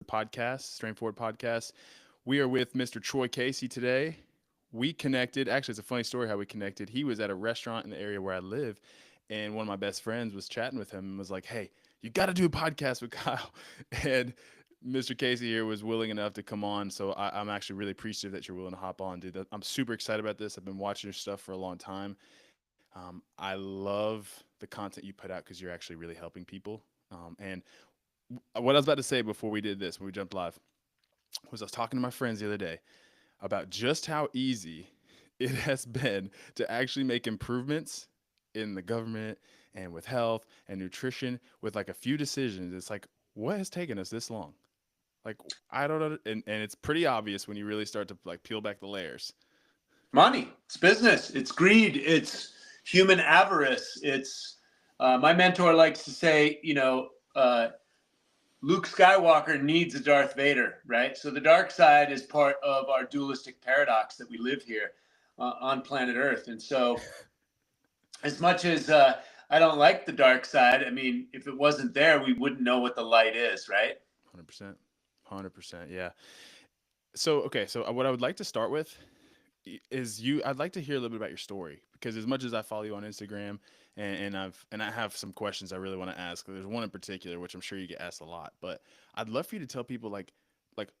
podcast, Strain Forward podcast. We are with Mr. Troy Casey today. We connected. Actually, it's a funny story how we connected. He was at a restaurant in the area where I live, and one of my best friends was chatting with him and was like, "Hey, you got to do a podcast with Kyle." And Mr. Casey here was willing enough to come on, so I'm actually really appreciative that you're willing to hop on, dude. I'm super excited about this. I've been watching your stuff for a long time. I love the content you put out because you're actually really helping people. And what I was about to say before we did this, when we jumped live, was I was talking to my friends the other day about just how easy it has been to actually make improvements in the government and with health and nutrition with like a few decisions. It's like, what has taken us this long? Like, I don't know. And it's pretty obvious when you really start to like peel back the layers. Money. It's business. It's greed. It's human avarice. It's my mentor likes to say, Luke Skywalker needs a Darth Vader, right? So the dark side is part of our dualistic paradox that we live here on planet Earth. And so, as much as I don't like the dark side, I mean, if it wasn't there, we wouldn't know what the light is, right? 100%. 100%. Yeah. So, okay. So, what I would like to start with is I'd like to hear a little bit about your story because as much as I follow you on Instagram and I have some questions I really want to ask. There's one in particular which I'm sure you get asked a lot, but I'd love for you to tell people like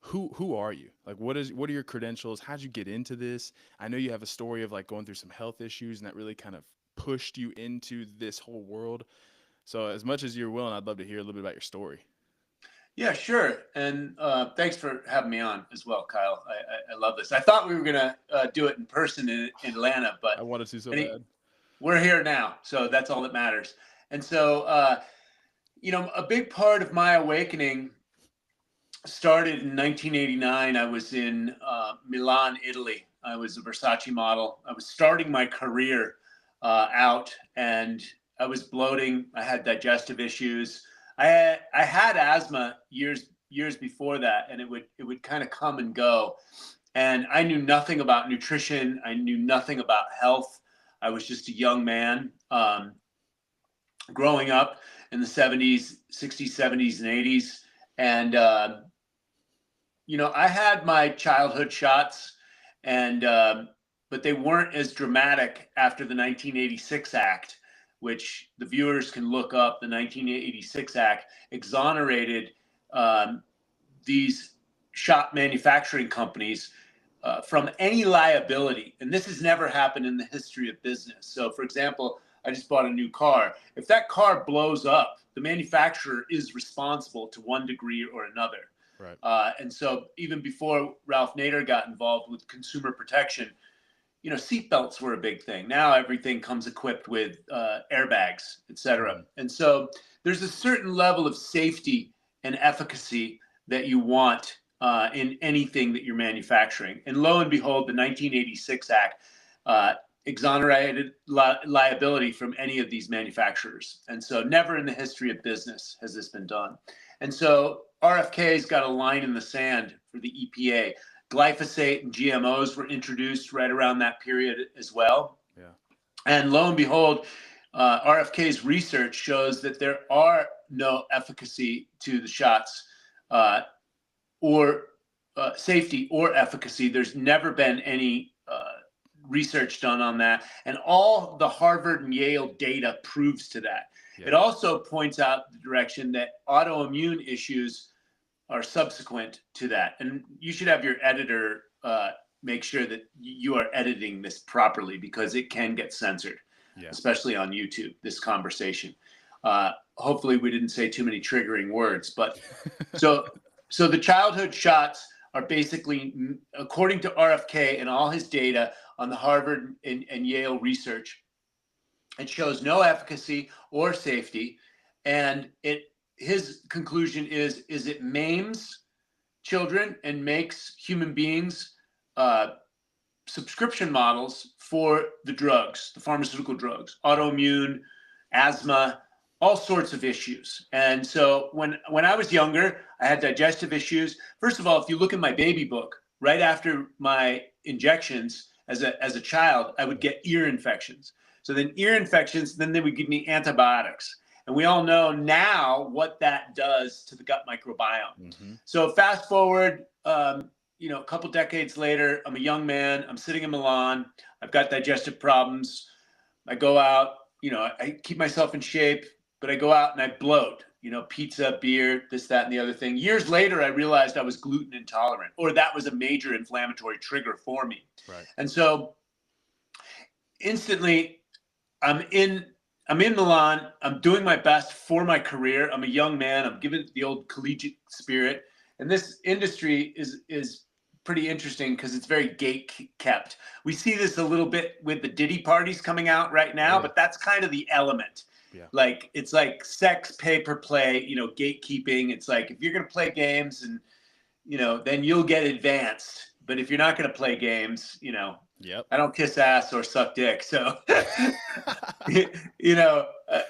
who are you? Like what are your credentials? How'd you get into this? I know you have a story of like going through some health issues and that really kind of pushed you into this whole world. So as much as you're willing, I'd love to hear a little bit about your story. Yeah, sure. And thanks for having me on as well, Kyle. I love this. I thought we were going to do it in person in Atlanta, I but wanted to so any, bad. we're here now. So that's all that matters. And so, a big part of my awakening started in 1989. I was in Milan, Italy. I was a Versace model. I was starting my career out, and I was bloating. I had digestive issues. I had asthma years before that, and it would kind of come and go. And I knew nothing about nutrition. I knew nothing about health. I was just a young man growing up in the 70s, 60s, 70s, and 80s. And I had my childhood shots, and but they weren't as dramatic after the 1986 Act, which the viewers can look up. The 1986 Act exonerated um, these shot manufacturing companies from any liability, and this has never happened in the history of business. So, for example, I just bought a new car. If that car blows up, the manufacturer is responsible to one degree or another. Right. And so even before Ralph Nader got involved with consumer protection, seatbelts were a big thing. Now everything comes equipped with airbags, et cetera. Mhm. And so there's a certain level of safety and efficacy that you want in anything that you're manufacturing. And lo and behold, the 1986 Act exonerated liability from any of these manufacturers. And so never in the history of business has this been done. And so RFK's got a line in the sand for the EPA. Glyphosate and GMOs were introduced right around that period as well. Yeah. And lo and behold, RFK's research shows that there are no efficacy to the shots or safety or efficacy. There's never been any research done on that. And all the Harvard and Yale data proves to that. Yeah. It also points out the direction that autoimmune issues are subsequent to that. And you should have your editor make sure that you are editing this properly because it can get censored, Yeah. especially on YouTube, this conversation. Hopefully we didn't say too many triggering words, but so the childhood shots are basically, according to RFK and all his data on the Harvard and Yale research, it shows no efficacy or safety. And his conclusion is it maims children and makes human beings subscription models for the drugs, the pharmaceutical drugs, autoimmune, asthma, all sorts of issues. And so when I was younger, I had digestive issues. First of all, if you look in my baby book, right after my injections as a child, I would get ear infections. So then ear infections, then they would give me antibiotics. And we all know now what that does to the gut microbiome. Mm-hmm. So fast forward, a couple decades later, I'm a young man. I'm sitting in Milan. I've got digestive problems. I go out, I keep myself in shape, but I go out and I bloat, pizza, beer, this, that, and the other thing. Years later, I realized I was gluten intolerant, or that was a major inflammatory trigger for me. Right. And so instantly I'm in Milan. I'm doing my best for my career. I'm a young man. I'm giving the old collegiate spirit. And this industry is pretty interesting because it's very gate kept. We see this a little bit with the Diddy parties coming out right now, but that's kind of the element. Yeah. Like, it's like sex, pay per play, gatekeeping. It's like, if you're going to play games and, then you'll get advanced. But if you're not going to play games, Yep. I don't kiss ass or suck dick. So,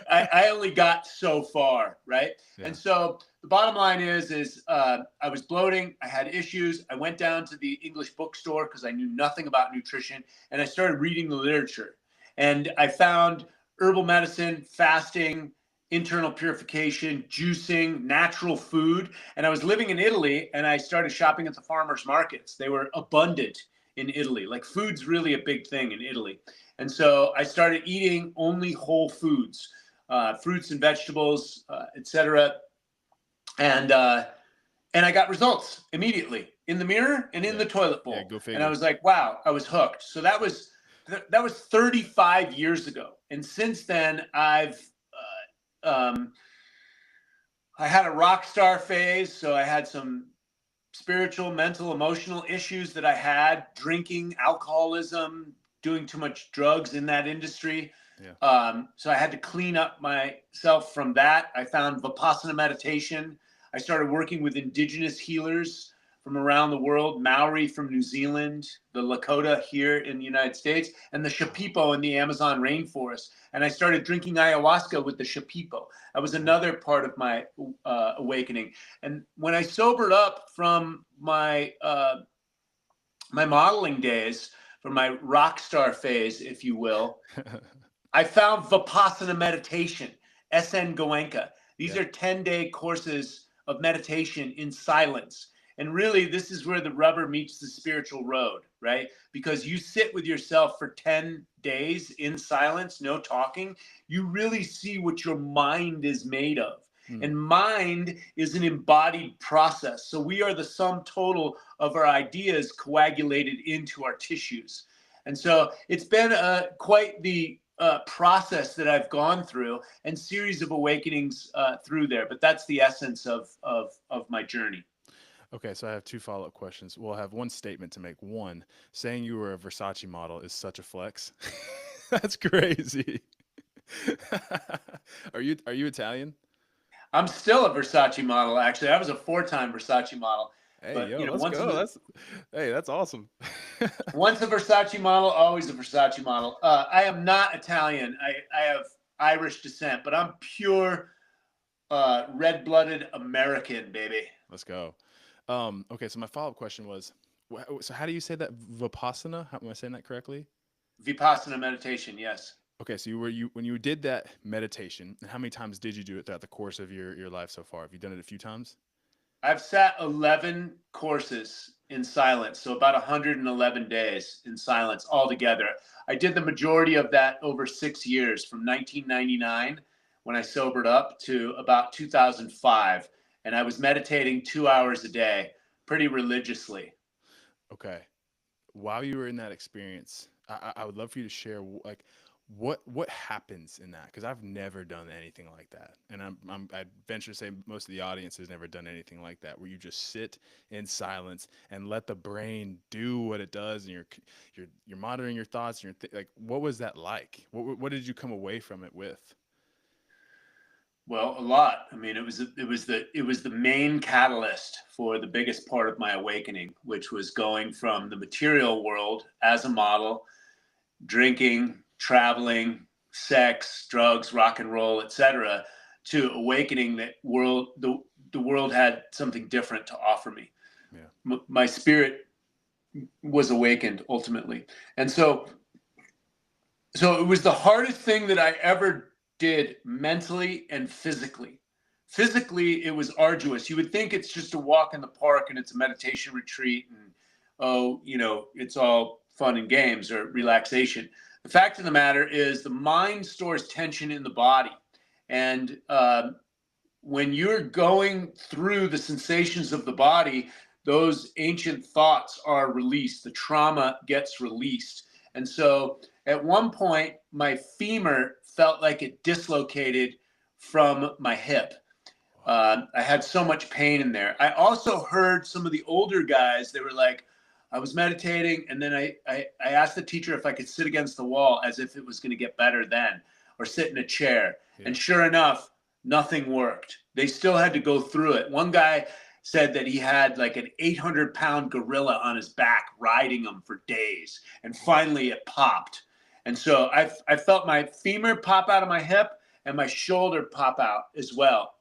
I only got so far. Right. Yeah. And so the bottom line is I was bloating. I had issues. I went down to the English bookstore because I knew nothing about nutrition, and I started reading the literature, and I found herbal medicine, fasting, internal purification, juicing, natural food. And I was living in Italy, and I started shopping at the farmers markets. They were abundant in Italy. Like, food's really a big thing in Italy. And so I started eating only whole foods, fruits and vegetables, etc. And I got results immediately in the mirror and in the toilet bowl. Yeah, go figure. And I was like, wow, I was hooked. So that was 35 years ago. And since then, I had a rock star phase. So I had some spiritual, mental, emotional issues that I had: drinking, alcoholism, doing too much drugs in that industry. Yeah. So I had to clean up myself from that. I found Vipassana meditation. I started working with indigenous healers from around the world: Maori from New Zealand, the Lakota here in the United States, and the Shipibo in the Amazon rainforest. And I started drinking ayahuasca with the Shipibo. That was another part of my awakening. And when I sobered up from my my modeling days, from my rock star phase, if you will, I found Vipassana meditation, SN Goenka. These are 10-day courses of meditation in silence. And really, this is where the rubber meets the spiritual road, right? Because you sit with yourself for 10 days in silence, no talking. You really see what your mind is made of. And mind is an embodied process. So we are the sum total of our ideas coagulated into our tissues. And so it's been quite the process that I've gone through, and series of awakenings through there. But that's the essence of my journey. Okay, so I have two follow-up questions. We'll have one statement to make. One, saying you were a Versace model is such a flex. That's crazy. Are you Italian? I'm still a Versace model, actually. I was a 4-time Versace model. Hey, but, let's go. That's awesome. Once a Versace model, always a Versace model. I am not Italian. I have Irish descent, but I'm pure red-blooded American, baby. Let's go. Okay, so my follow-up question was, so how do you say that? Vipassana? Am I saying that correctly? Vipassana meditation, yes. Okay, so when you did that meditation, and how many times did you do it throughout the course of your life so far? Have you done it a few times? I've sat 11 courses in silence, so about 111 days in silence altogether. I did the majority of that over 6 years, from 1999, when I sobered up, to about 2005. And I was meditating 2 hours a day, pretty religiously. Okay. While you were in that experience, I would love for you to share, like, what happens in that? Because I've never done anything like that, and I venture to say most of the audience has never done anything like that, where you just sit in silence and let the brain do what it does, and you're monitoring your thoughts, and like, what was that like? What did you come away from it with? Well, a lot. I mean, it was the main catalyst for the biggest part of my awakening, which was going from the material world as a model, drinking, traveling, sex, drugs, rock and roll, etc., to awakening that the world had something different to offer me. Yeah. My spirit was awakened ultimately. And so it was the hardest thing that I ever did mentally and physically. Physically, it was arduous. You would think it's just a walk in the park and it's a meditation retreat and, oh, it's all fun and games or relaxation. The fact of the matter is the mind stores tension in the body. And when you're going through the sensations of the body, those ancient thoughts are released. The trauma gets released. And so at one point, my femur felt like it dislocated from my hip. I had so much pain in there. I also heard some of the older guys, they were like, I was meditating, and then I asked the teacher if I could sit against the wall as if it was going to get better then, or sit in a chair. Yeah. And sure enough, nothing worked. They still had to go through it. One guy said that he had like an 800-pound gorilla on his back riding him for days, and finally it popped. And so I felt my femur pop out of my hip and my shoulder pop out as well,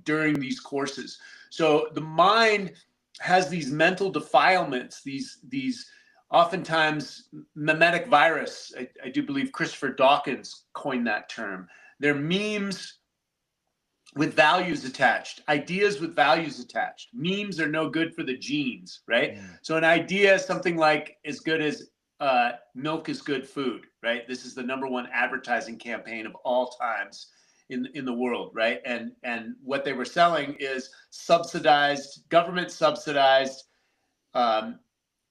during these courses. So the mind has these mental defilements, these oftentimes mimetic virus. I do believe Christopher Dawkins coined that term. They're memes with values attached, ideas with values attached. Memes are no good for the genes, right? So an idea, something like as good as milk is good food, right? This is the #1 advertising campaign of all times in the world, right? And what they were selling is subsidized, government subsidized,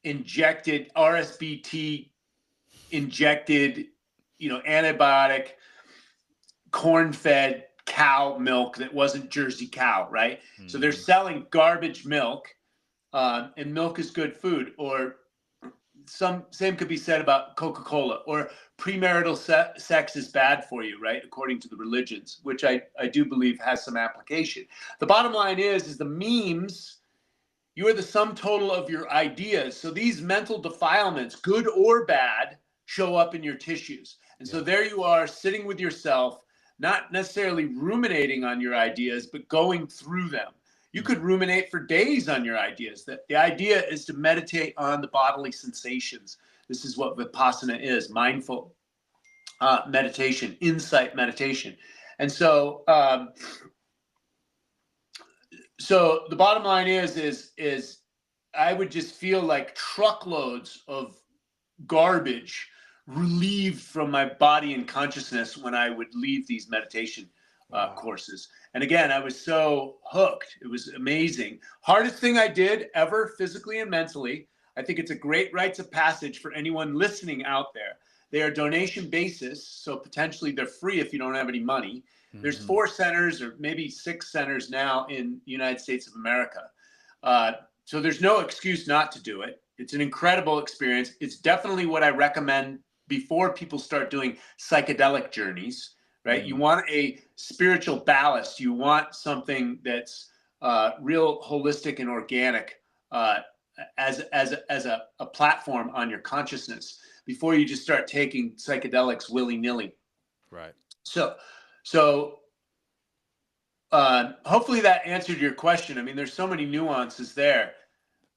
injected RSBT injected, antibiotic, corn-fed cow milk that wasn't Jersey cow, right? Mm-hmm. So they're selling garbage milk, and milk is good food. Or same could be said about Coca-Cola, or premarital sex is bad for you, right? According to the religions, which I do believe has some application. The bottom line is the memes, you are the sum total of your ideas. So these mental defilements, good or bad, show up in your tissues. And so there you are sitting with yourself, not necessarily ruminating on your ideas, but going through them. You could ruminate for days on your ideas. The idea is to meditate on the bodily sensations. This is what Vipassana is, mindful meditation, insight meditation. And so the bottom line is I would just feel like truckloads of garbage relieved from my body and consciousness when I would leave these meditation courses. And again, I was so hooked. It was amazing. Hardest thing I did ever, physically and mentally. I think it's a great rites of passage for anyone listening out there. They are donation basis, so potentially they're free if you don't have any money. Mm-hmm. There's 4 centers or maybe 6 centers now in the United States of America. So there's no excuse not to do it. It's an incredible experience. It's definitely what I recommend before people start doing psychedelic journeys, right? Mm-hmm. You want a spiritual ballast. You want something that's real holistic and organic as a platform on your consciousness before you just start taking psychedelics willy-nilly. Right. So hopefully that answered your question. I mean, there's so many nuances there.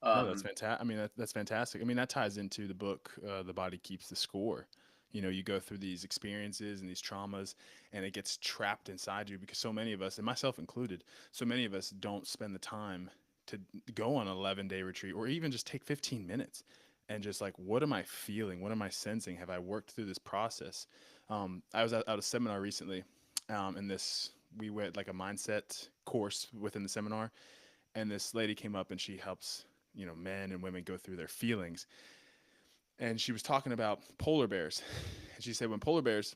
No, that's fantastic. I mean, that's fantastic. I mean, that ties into the book, The Body Keeps the Score. You go through these experiences and these traumas, and it gets trapped inside you because so many of us, and myself included, so many of us don't spend the time to go on an 11-day retreat or even just take 15 minutes and just like, what am I feeling? What am I sensing? Have I worked through this process? I was at a seminar recently, and we went like a mindset course within the seminar, and this lady came up and she helps men and women go through their feelings. And she was talking about polar bears. And she said when polar bears,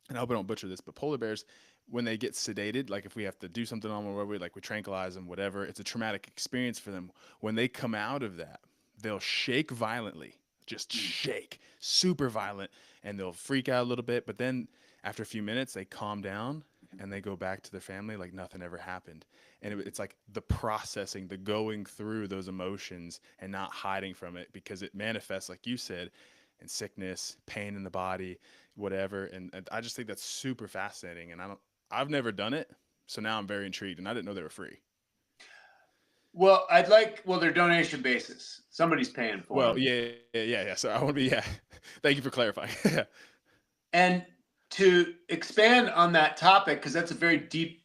and I hope I don't butcher this, but polar bears, when they get sedated, like if we have to do something on them, we tranquilize them, whatever, it's a traumatic experience for them. When they come out of that, they'll shake violently, just shake, super violent, and they'll freak out a little bit. But then after a few minutes, they calm down and they go back to their family like nothing ever happened. And it's like the processing, the going through those emotions and not hiding from it, because it manifests, like you said, in sickness, pain in the body, whatever. And I just think that's super fascinating. And I've never done it, so now I'm very intrigued, and I didn't know they were free. Well, they're donation basis. Somebody's paying for them. Well, yeah. So I want to be, Thank you for clarifying. And to expand on that topic, because that's a very deep,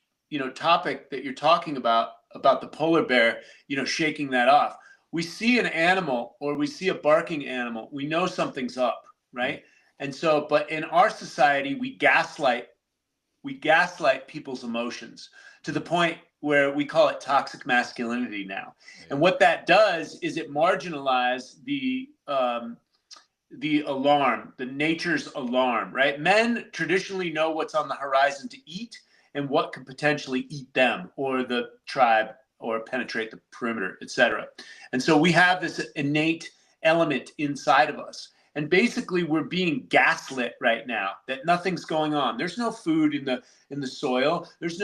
topic that you're talking about the polar bear, shaking that off. We see an animal or we see a barking animal, we know something's up, right? And so, but in our society, we gaslight people's emotions to the point where we call it toxic masculinity now. Yeah. And what that does is it marginalizes the alarm, the nature's alarm, right? Men traditionally know what's on the horizon to eat and what could potentially eat them or the tribe or penetrate the perimeter, etc. And so we have this innate element inside of us. And basically we're being gaslit right now that nothing's going on. There's no food in the soil. There's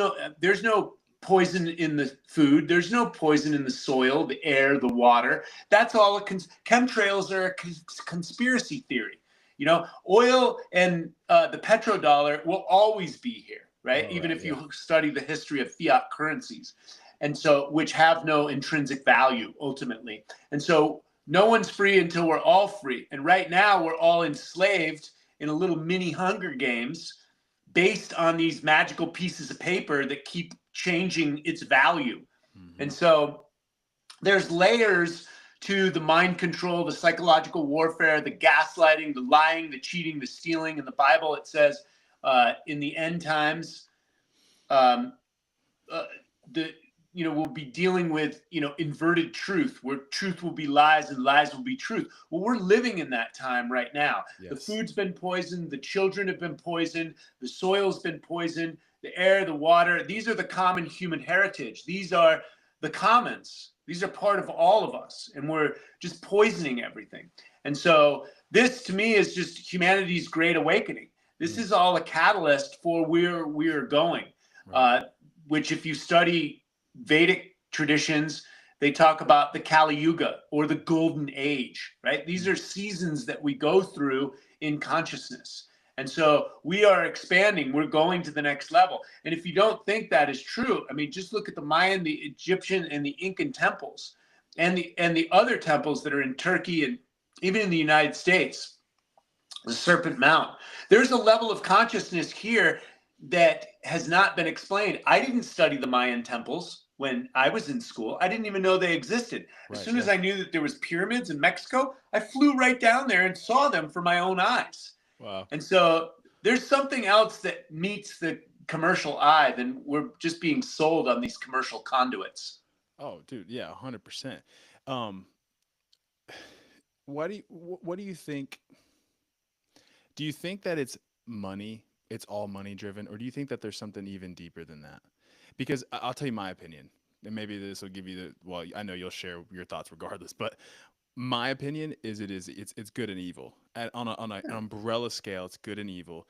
no poison in the food. There's no poison in the soil, the air, the water. That's all chemtrails are a conspiracy theory. Oil and the petrodollar will always be here, right? Even if you study the history of fiat currencies, and so which have no intrinsic value ultimately. And so no one's free until we're all free. And right now we're all enslaved in a little mini Hunger Games based on these magical pieces of paper that keep changing its value. Mm-hmm. And so there's layers to the mind control, the psychological warfare, the gaslighting, the lying, the cheating, the stealing. In the Bible, it says in the end times, we'll be dealing with, inverted truth, where truth will be lies and lies will be truth. Well, we're living in that time right now. Yes. The food's been poisoned. The children have been poisoned. The soil's been poisoned. The air, the water. These are the common human heritage. These are the commons. These are part of all of us. And we're just poisoning everything. And so this, to me, is just humanity's great awakening. This is all a catalyst for where we're going, right. Which if you study Vedic traditions, they talk about the Kali Yuga or the Golden Age, right? These are seasons that we go through in consciousness. And so we are expanding. We're going to the next level. And if you don't think that is true, I mean, just look at the Mayan, the Egyptian, and the Incan temples, and the other temples that are in Turkey and even in the United States, the Serpent Mount. There's a level of consciousness here that has not been explained. I didn't study the Mayan temples when I was in school. I didn't even know they existed. As soon as I knew that there was pyramids in Mexico, I flew right down there and saw them for my own eyes. Wow. And so there's something else that meets the commercial eye than we're just being sold on these commercial conduits. Oh, dude. Yeah. 100%. What do you think? Do you think that it's money? It's all money driven, or do you think that there's something even deeper than that? Because I'll tell you my opinion, and maybe this will give you I know you'll share your thoughts regardless, but my opinion is it's good and evil. On an umbrella scale, it's good and evil,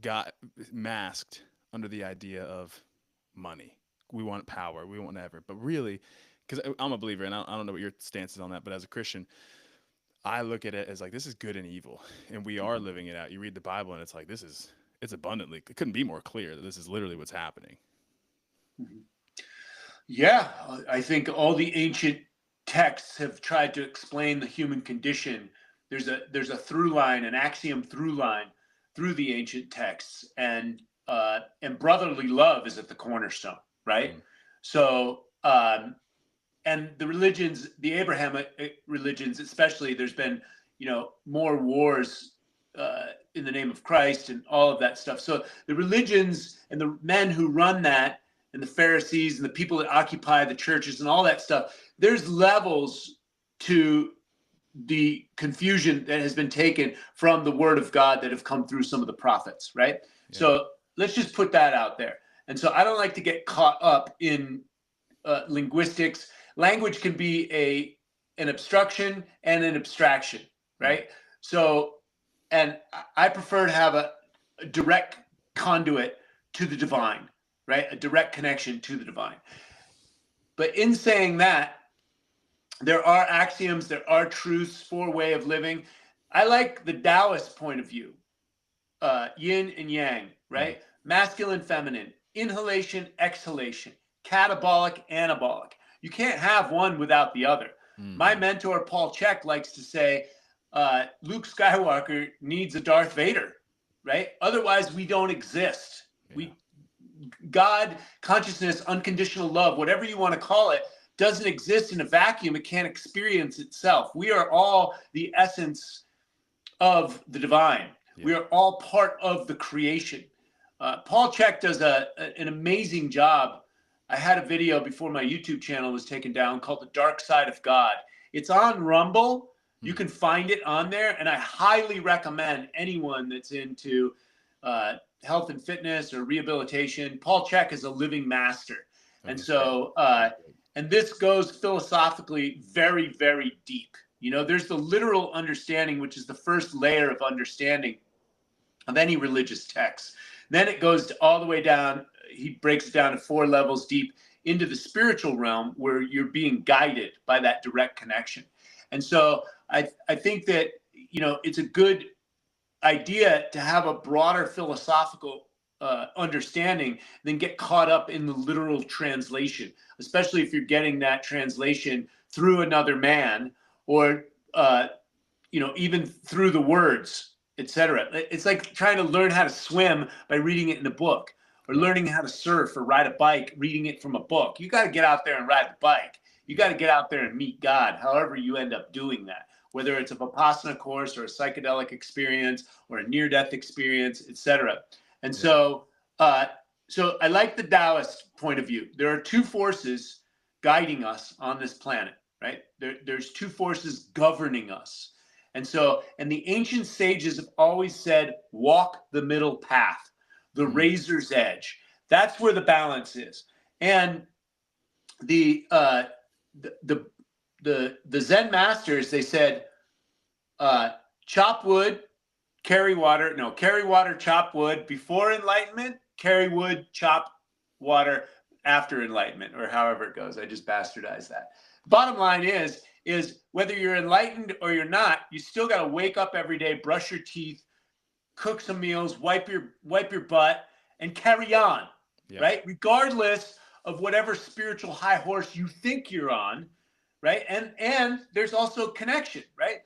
got masked under the idea of money. We want power, we want whatever. But really, because I'm a believer, and I don't know what your stance is on that, but as a Christian, I look at it as like, this is good and evil, and we are living it out. You read the Bible, and it's like, it's abundantly, it couldn't be more clear that this is literally what's happening. Yeah, I think all the ancient texts have tried to explain the human condition. There's a through line, an axiom through line through the ancient texts, and brotherly love is at the cornerstone, right? Mm. So, and the religions, the Abrahamic religions, especially, there's been, more wars in the name of Christ and all of that stuff. So the religions and the men who run that, and the Pharisees and the people that occupy the churches and all that stuff, there's levels to the confusion that has been taken from the word of God that have come through some of the prophets, right? Yeah. So let's just put that out there. And so I don't like to get caught up in linguistics. Language can be an obstruction and an abstraction, right? So, and I prefer to have a direct conduit to the divine, right? A direct connection to the divine. But in saying that, there are axioms, there are truths for way of living. I like the Taoist point of view, yin and yang, right? Masculine, feminine, inhalation, exhalation, catabolic, anabolic. You can't have one without the other. My mentor, Paul Chek, likes to say, Luke Skywalker needs a Darth Vader. right? Otherwise, we don't exist. Yeah. God, consciousness, unconditional love, whatever you want to call it, doesn't exist in a vacuum. It can't experience itself. We are all the essence of the divine. Yeah. We are all part of the creation. Paul Chek does an amazing job. I had a video before my YouTube channel was taken down called The Dark Side of God. It's on Rumble. You can find it on there. And I highly recommend anyone that's into health and fitness or rehabilitation. Paul Chek is a living master. And so, and this goes philosophically very, very deep. You know, there's the literal understanding, which is the first layer of understanding of any religious text. Then it goes all the way down. He breaks it down to 4 levels deep into the spiritual realm where you're being guided by that direct connection. And so I think that, you know, it's a good idea to have a broader philosophical understanding than get caught up in the literal translation, especially if you're getting that translation through another man or, you know, even through the words, etc. It's like trying to learn how to swim by reading it in a book, or learning how to surf or ride a bike, reading it from a book. You got to get out there and ride the bike. You got to get out there and meet God, however you end up doing that, whether it's a Vipassana course or a psychedelic experience or a near-death experience, etc. And so I like the Taoist point of view. There are 2 forces guiding us on this planet, right? There's 2 forces governing us. And so, and the ancient sages have always said, walk the middle path, the razor's edge. That's where the balance is. And the Zen masters, they said, chop wood, carry water. No, carry water, chop wood before enlightenment, carry wood, chop water after enlightenment, or however it goes. I just bastardized that. Bottom line is whether you're enlightened or you're not, you still got to wake up every day, brush your teeth, cook some meals, wipe your butt, and carry on, right? Regardless of whatever spiritual high horse you think you're on, right? And there's also connection, right?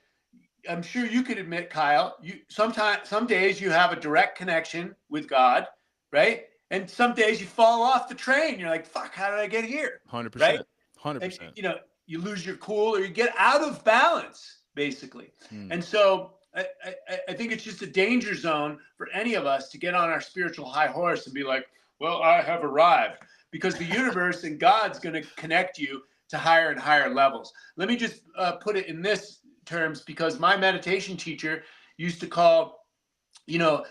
I'm sure you could admit, Kyle, some days you have a direct connection with God, right? And some days you fall off the train. You're like, fuck, how did I get here? 100%. Right? 100%. And, you know, you lose your cool or you get out of balance, basically. And so I think it's just a danger zone for any of us to get on our spiritual high horse and be like, well, I have arrived, because the universe and God's going to connect you to higher and higher levels. Let me just put it in this terms, because my meditation teacher used to call, you know,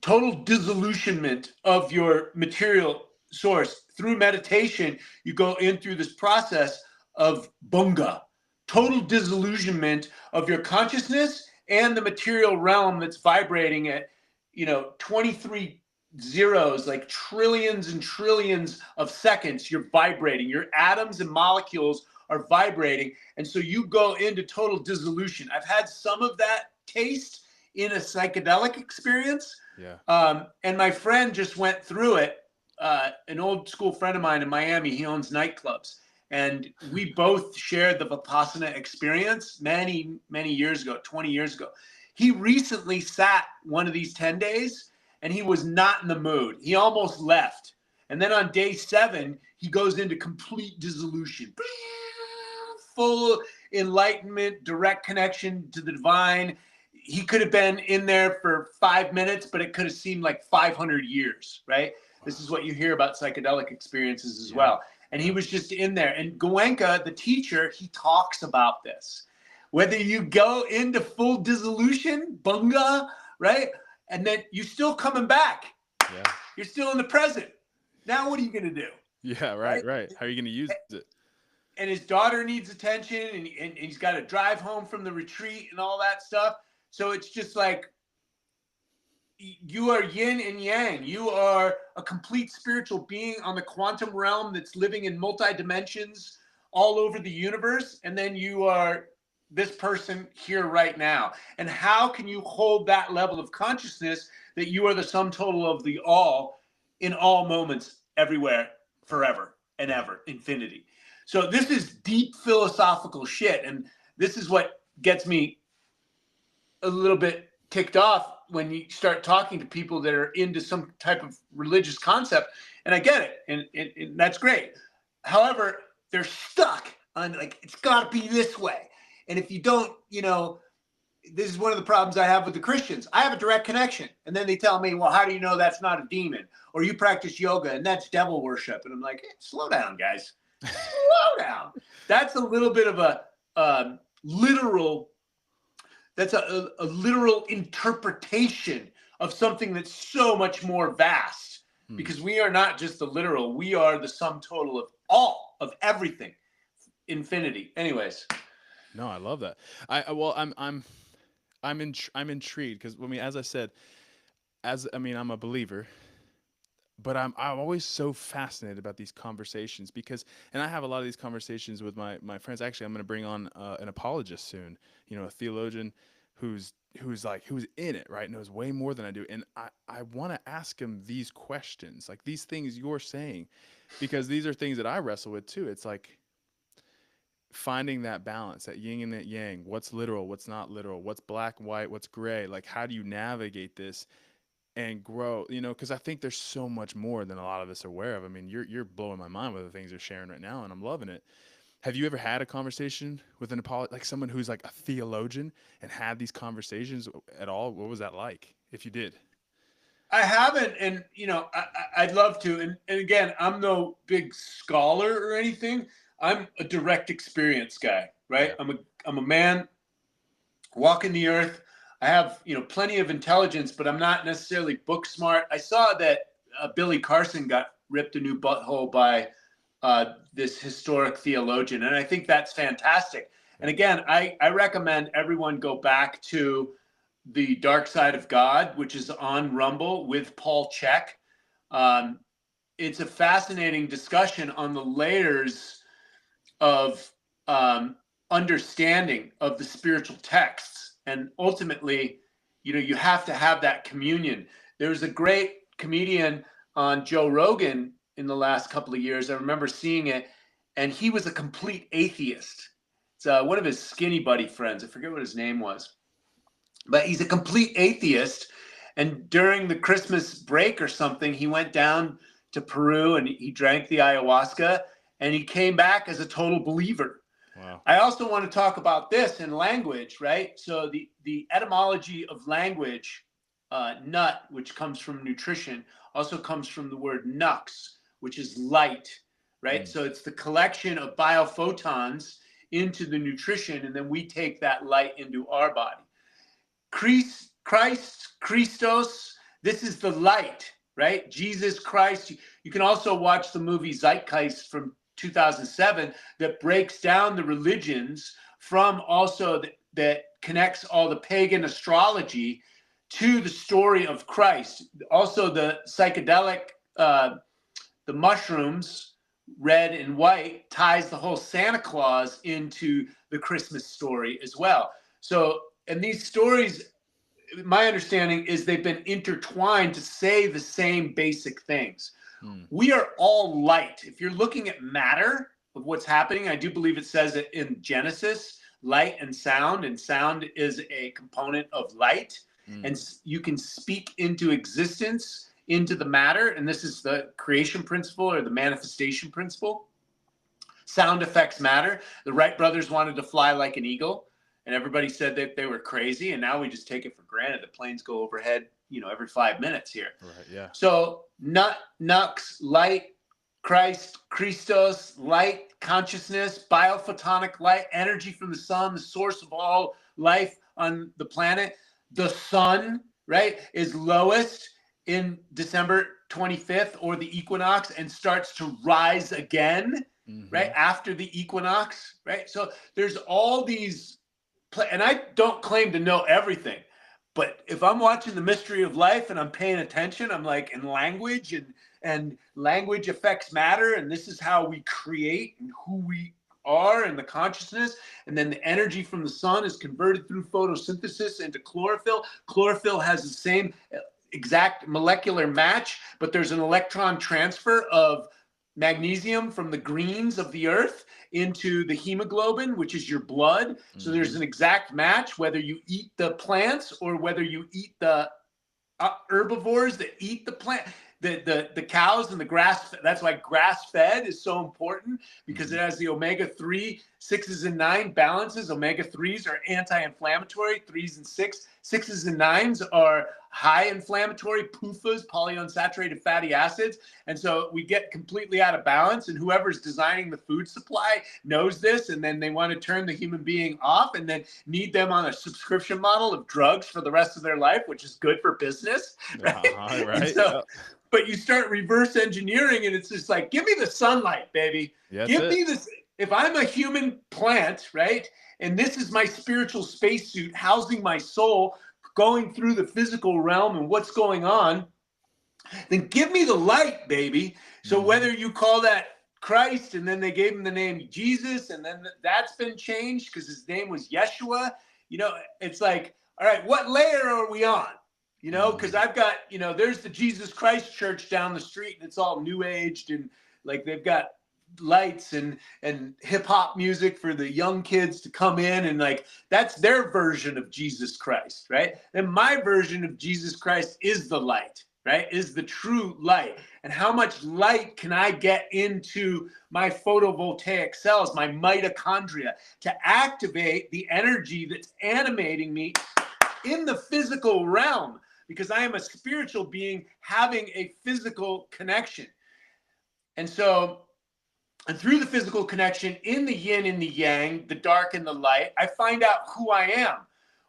total disillusionment of your material source. Through meditation, you go in through this process of bunga, total disillusionment of your consciousness and the material realm that's vibrating at, you know, 23 zeros, like trillions and trillions of seconds. You're vibrating. Your atoms and molecules are vibrating. And so you go into total dissolution. I've had some of that taste in a psychedelic experience. Yeah. And my friend just went through it. An old school friend of mine in Miami, he owns nightclubs. And we both shared the Vipassana experience many, many years ago, 20 years ago. He recently sat one of these 10 days and he was not in the mood. He almost left. And then on day 7, he goes into complete dissolution, full enlightenment, direct connection to the divine. He could have been in there for 5 minutes, but it could have seemed like 500 years, right? This is what you hear about psychedelic experiences as well. And he was just in there. And Goenka, the teacher, he talks about this. Whether you go into full dissolution, bunga, right? And then you're still coming back. Yeah. You're still in the present. Now what are you going to do? Yeah, right. How are you going to use it? And his daughter needs attention, and he's got to drive home from the retreat and all that stuff. So it's just like, you are yin and yang. You are a complete spiritual being on the quantum realm that's living in multi dimensions all over the universe. And then you are this person here right now. And how can you hold that level of consciousness that you are the sum total of the all in all moments, everywhere, forever and ever, infinity? So this is deep philosophical shit. And this is what gets me a little bit ticked off. when you start talking to people that are into some type of religious concept, and I get it, and that's great. However, they're stuck on like, it's got to be this way. And if you don't, this is one of the problems I have with the Christians. I have a direct connection. And then they tell me, well, how do you know that's not a demon? Or you practice yoga and that's devil worship. And I'm like, hey, slow down, guys. Slow down. That's a little bit of a literal, that's a literal interpretation of something that's so much more vast. Because we are not just the literal. We are the sum total of all, of everything. Infinity. Anyways. No, I love that. I'm intrigued because, I mean, as I said, I'm a believer, but I'm always so fascinated about these conversations because, and I have a lot of these conversations with my friends. Actually, I'm going to bring on an apologist soon, a theologian who's in it, right? Knows way more than I do. And I want to ask him these questions, like these things you're saying, because these are things that I wrestle with too. It's like finding that balance, that yin and that yang, what's literal, what's not literal, what's black, white, what's gray, like how do you navigate this and grow, because I think there's so much more than a lot of us are aware of. I mean, you're blowing my mind with the things you're sharing right now, and I'm loving it. Have you ever had a conversation with like someone who's like a theologian and had these conversations at all? What was that like, if you did? I haven't, and I'd love to. And again, I'm no big scholar or anything. I'm a direct experience guy, right? Yeah. I'm a man walking the earth. I have, plenty of intelligence, but I'm not necessarily book smart. I saw that Billy Carson got ripped a new butthole by this historic theologian, and I think that's fantastic. And again, I recommend everyone go back to The Dark Side of God, which is on Rumble with Paul Chek. It's a fascinating discussion on the layers of understanding of the spiritual texts. And ultimately, you have to have that communion. There's a great comedian on Joe Rogan in the last couple of years. I remember seeing it, and he was a complete atheist. It's one of his skinny buddy friends. I forget what his name was, but he's a complete atheist. And during the Christmas break or something, he went down to Peru and he drank the ayahuasca, and he came back as a total believer. Wow. I also want to talk about this in language, right? So the etymology of language, nut, which comes from nutrition, also comes from the word nux, which is light, right? So it's the collection of biophotons into the nutrition, and then we take that light into our body. Christos, this is the light, right? Jesus Christ. You can also watch the movie Zeitgeist from 2007 that breaks down the religions from also that connects all the pagan astrology to the story of Christ. Also the psychedelic, the mushrooms, red and white, ties the whole Santa Claus into the Christmas story as well. So, and these stories, my understanding is they've been intertwined to say the same basic things. We are all light. If you're looking at matter of what's happening, I do believe it says it in Genesis, light and sound is a component of light. And you can speak into existence, into the matter. And this is the creation principle or the manifestation principle. Sound affects matter. The Wright brothers wanted to fly like an eagle, and everybody said that they were crazy. And now we just take it for granted. The planes go overhead, every 5 minutes here. Right, yeah. So nux, light, Christos, light, consciousness, biophotonic light, energy from the sun, the source of all life on the planet. The sun, right, is lowest in December 25th or the equinox and starts to rise again, right, after the equinox, right? So there's all these, and I don't claim to know everything, but if I'm watching The Mystery of Life and I'm paying attention, I'm like in language, and language affects matter, and this is how we create and who we are and the consciousness, and then the energy from the sun is converted through photosynthesis into chlorophyll. Chlorophyll has the same exact molecular match, but there's an electron transfer of magnesium from the greens of the earth into the hemoglobin, which is your blood. So there's an exact match whether you eat the plants or whether you eat the herbivores that eat the plant, the cows and the grass. That's why grass fed is so important, because it has the omega-3 6s and 9 balances. Omega-3s are anti-inflammatory, 3s and 6s and 9s are high inflammatory, PUFAs, polyunsaturated fatty acids. And so we get completely out of balance, and whoever's designing the food supply knows this, and then they want to turn the human being off and then need them on a subscription model of drugs for the rest of their life, which is good for business, right? Right. So, but you start reverse engineering, and it's just like, give me the sunlight, baby. Give me this. If I'm a human plant, right, and this is my spiritual spacesuit housing my soul, going through the physical realm and what's going on, then give me the light, baby. So whether you call that Christ, and then they gave him the name Jesus, and then that's been changed because his name was Yeshua, it's like, all right, what layer are we on? Because I've got, there's the Jesus Christ church down the street, and it's all new aged, and like they've got lights and hip hop music for the young kids to come in, and like that's their version of Jesus Christ, right? And my version of Jesus Christ is the light, right? Is the true light. And how much light can I get into my photovoltaic cells, my mitochondria, to activate the energy that's animating me in the physical realm? Because I am a spiritual being having a physical connection. And so, and through the physical connection, in the yin and the yang, the dark and the light, I find out who I am.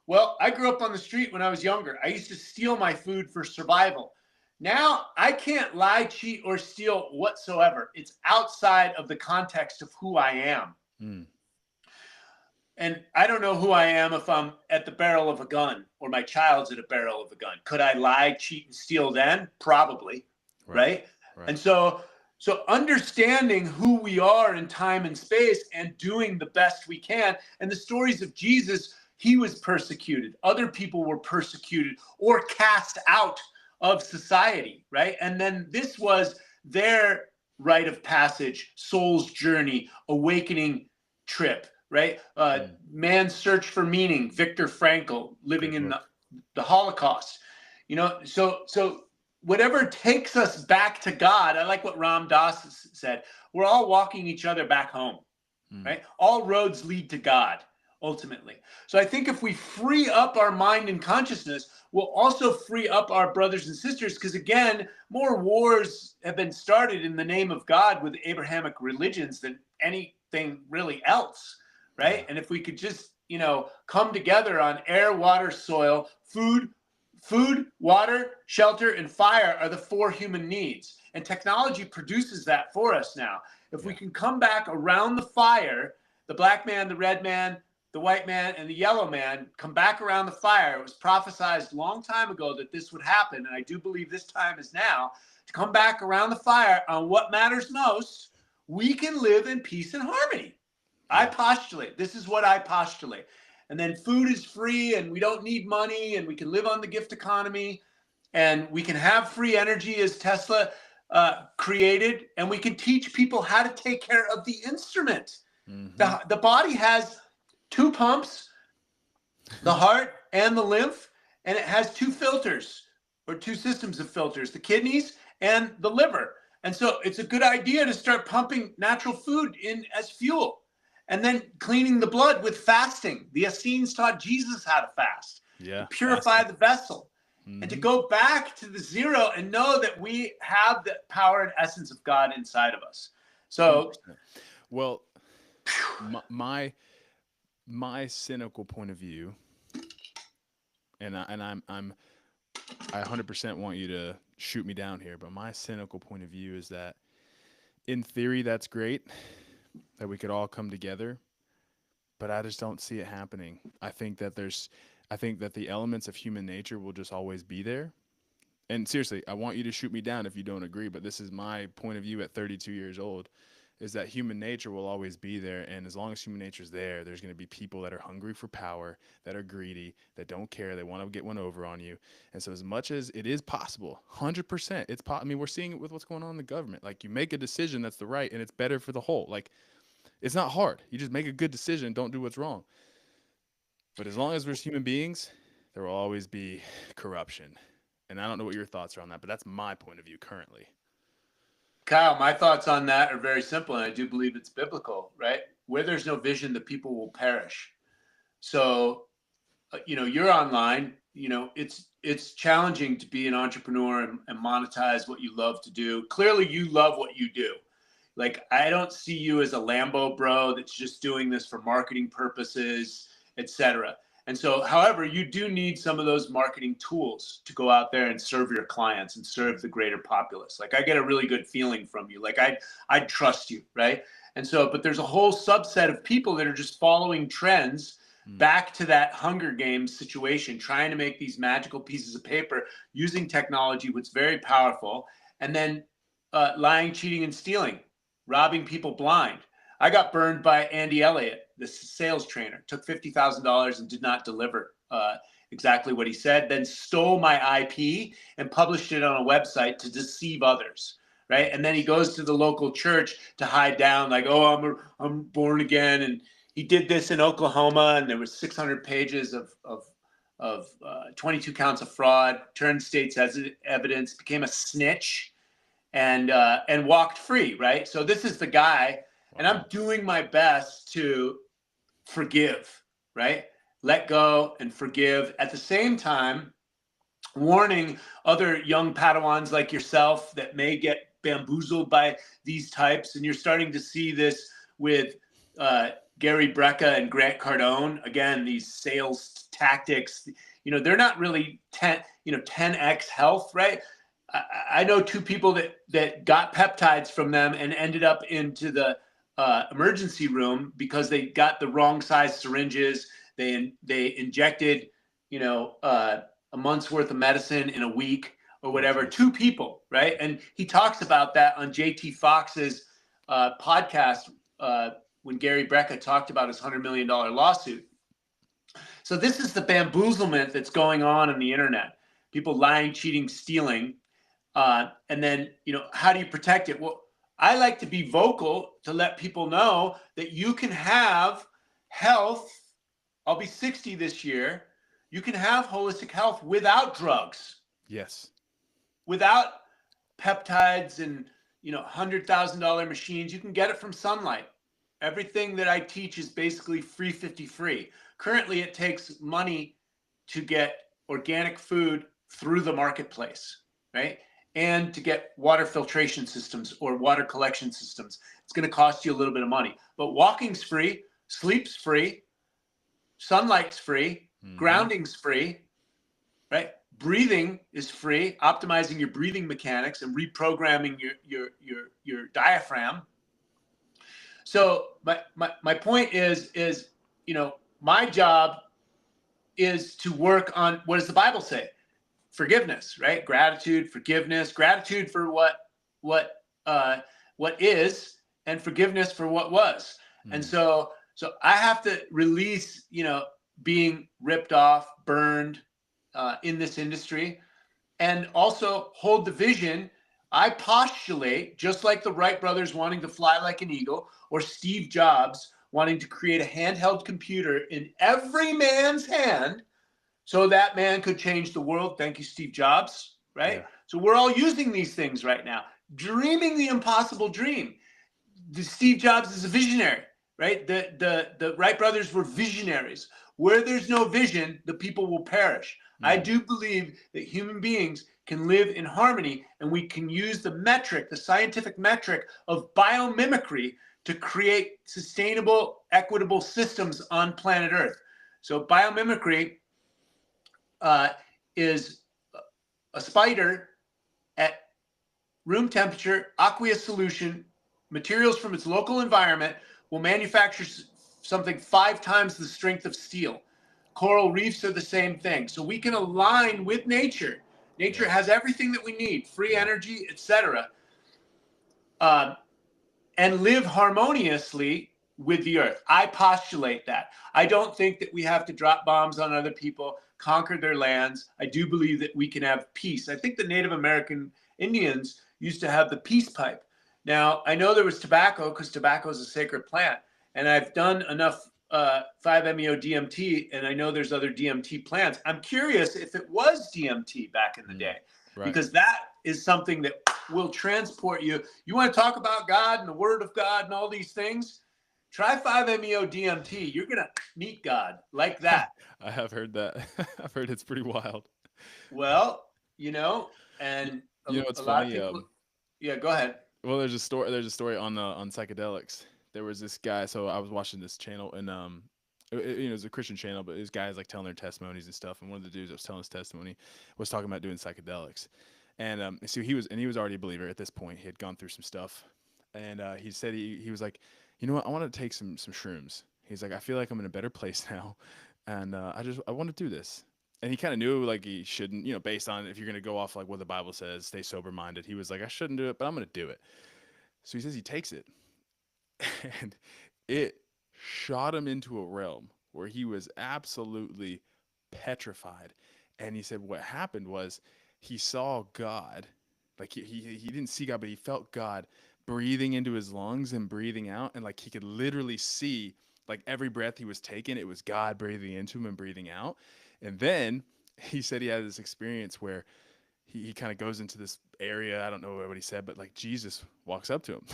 Well, I grew up on the street when I was younger. I used to steal my food for survival. Now I can't lie, cheat, or steal whatsoever. It's outside of the context of who I am. And I don't know who I am if I'm at the barrel of a gun or my child's at a barrel of a gun. Could I lie, cheat, and steal then? Probably, right? And so understanding who we are in time and space and doing the best we can. And the stories of Jesus, he was persecuted. Other people were persecuted or cast out of society, right? And then this was their rite of passage, soul's journey, awakening trip, right? Man's search for meaning, Viktor Frankl, living in the Holocaust. So whatever takes us back to God, I like what Ram Dass said, we're all walking each other back home, right? All roads lead to God, ultimately. So I think if we free up our mind and consciousness, we'll also free up our brothers and sisters, because again, more wars have been started in the name of God with Abrahamic religions than anything really else, right? And if we could just, come together on air, water, soil, food, water, shelter, and fire are the 4 human needs. And technology produces that for us now. If we can come back around the fire, the black man, the red man, the white man, and the yellow man come back around the fire. It was prophesized a long time ago that this would happen, and I do believe this time is now, to come back around the fire on what matters most, we can live in peace and harmony. I postulate. This is what I postulate. And then food is free, and we don't need money, and we can live on the gift economy, and we can have free energy as Tesla created, and we can teach people how to take care of the instrument. The body has 2 pumps, the heart and the lymph, and it has 2 filters, or 2 systems of filters, the kidneys and the liver. And so it's a good idea to start pumping natural food in as fuel. And then cleaning the blood with fasting. The Essenes taught Jesus how to fast. To purify the vessel. And to go back to the zero and know that we have the power and essence of God inside of us. So, well, my cynical point of view, and I 100% want you to shoot me down here, but my cynical point of view is that in theory, that's great, that we could all come together, but I just don't see it happening. I think that the elements of human nature will just always be there. And seriously, I want you to shoot me down if you don't agree, but this is my point of view at 32 years old, is that human nature will always be there. And as long as human nature is there, there's going to be people that are hungry for power, that are greedy, that don't care, they want to get one over on you. And so as much as it is possible, 100%, I mean, we're seeing it with what's going on in the government. Like, you make a decision that's the right, and it's better for the whole. Like, it's not hard. You just make a good decision, don't do what's wrong. But as long as there's human beings, there will always be corruption. And I don't know what your thoughts are on that, but that's my point of view currently. Kyle, my thoughts on that are very simple, and I do believe it's biblical, right? Where there's no vision, the people will perish. So, you're online, it's challenging to be an entrepreneur and monetize what you love to do. Clearly, you love what you do. Like, I don't see you as a Lambo bro that's just doing this for marketing purposes, etc. And so, however, you do need some of those marketing tools to go out there and serve your clients and serve the greater populace. Like, I get a really good feeling from you. Like, I'd trust you, right? And so, but there's a whole subset of people that are just following trends back to that Hunger Games situation, trying to make these magical pieces of paper using technology, which is very powerful, and then lying, cheating, and stealing, robbing people blind. I got burned by Andy Elliott, the sales trainer, took $50,000 and did not deliver exactly what he said, then stole my IP and published it on a website to deceive others, right? And then he goes to the local church to hide down, like, oh, I'm born again. And he did this in Oklahoma, and there was 600 pages of 22 counts of fraud, turned state's evidence, became a snitch, and walked free, right? So this is the guy, and I'm doing my best to forgive, right? Let go and forgive. At the same time, warning other young Padawans like yourself that may get bamboozled by these types. And you're starting to see this with Gary Brecka and Grant Cardone. Again, these sales tactics, they're not really 10x health, right? I know two people that got peptides from them and ended up into the emergency room because they got the wrong size syringes. They injected, a month's worth of medicine in a week or whatever. Two people, right? And he talks about that on JT Fox's podcast when Gary Brecka talked about his $100 million lawsuit. So this is the bamboozlement that's going on the internet. People lying, cheating, stealing. And then, how do you protect it? Well, I like to be vocal to let people know that you can have health. I'll be 60 this year. You can have holistic health without drugs. Yes. Without peptides and, $100,000 machines. You can get it from sunlight. Everything that I teach is basically free. Currently, it takes money to get organic food through the marketplace, right? And to get water filtration systems or water collection systems. It's going to cost you a little bit of money. But walking's free, sleep's free, sunlight's free, grounding's free, right? Breathing is free, optimizing your breathing mechanics and reprogramming your diaphragm. So my point is, my job is to work on, what does the Bible say? Forgiveness, right? Gratitude, forgiveness, gratitude for what is, and forgiveness for what was. And so I have to release, being ripped off, burned in this industry, and also hold the vision. I postulate, just like the Wright brothers wanting to fly like an eagle, or Steve Jobs wanting to create a handheld computer in every man's hand so that man could change the world. Thank you, Steve Jobs, right? Yeah. So we're all using these things right now, dreaming the impossible dream. Steve Jobs is a visionary, right? The Wright brothers were visionaries. Where there's no vision, the people will perish. I do believe that human beings can live in harmony, and we can use the scientific metric of biomimicry to create sustainable, equitable systems on planet Earth. So biomimicry is a spider at room temperature, aqueous solution, materials from its local environment will manufacture something 5 times the strength of steel. Coral reefs are the same thing. So we can align with nature. Nature has everything that we need, free energy, etc., and live harmoniously with the earth. I postulate that. I don't think that we have to drop bombs on other people, conquer their lands. I do believe that we can have peace. I think the Native American Indians used to have the peace pipe. Now, I know there was tobacco because tobacco is a sacred plant, and I've done enough 5-MeO DMT, and I know there's other DMT plants. I'm curious if it was DMT back in the day, because that is something that will transport you. You want to talk about God and the Word of God and all these things? Try 5-MeO DMT. You're going to meet God like that. I have heard that. I've heard it's pretty wild. Well, and it's a funny. lot of people. Yeah, go ahead. Well, there's a story on psychedelics. There was this guy. So I was watching this channel, and it was a Christian channel, but these guys like telling their testimonies and stuff. And one of the dudes that was telling his testimony was talking about doing psychedelics. And so he was already a believer at this point. He had gone through some stuff, and he said he was like, you know what, I want to take some shrooms. He's like, I feel like I'm in a better place now, and I want to do this. And he kind of knew like he shouldn't, based on if you're going to go off like what the Bible says, stay sober minded. He was like, I shouldn't do it, but I'm going to do it. So he says he takes it, and it shot him into a realm where he was absolutely petrified. And he said what happened was he saw God, like he didn't see God, but he felt God breathing into his lungs and breathing out. And like he could literally see, like every breath he was taking, it was God breathing into him and breathing out. And then he said he had this experience where he kind of goes into this area. I don't know what he said, but like Jesus walks up to him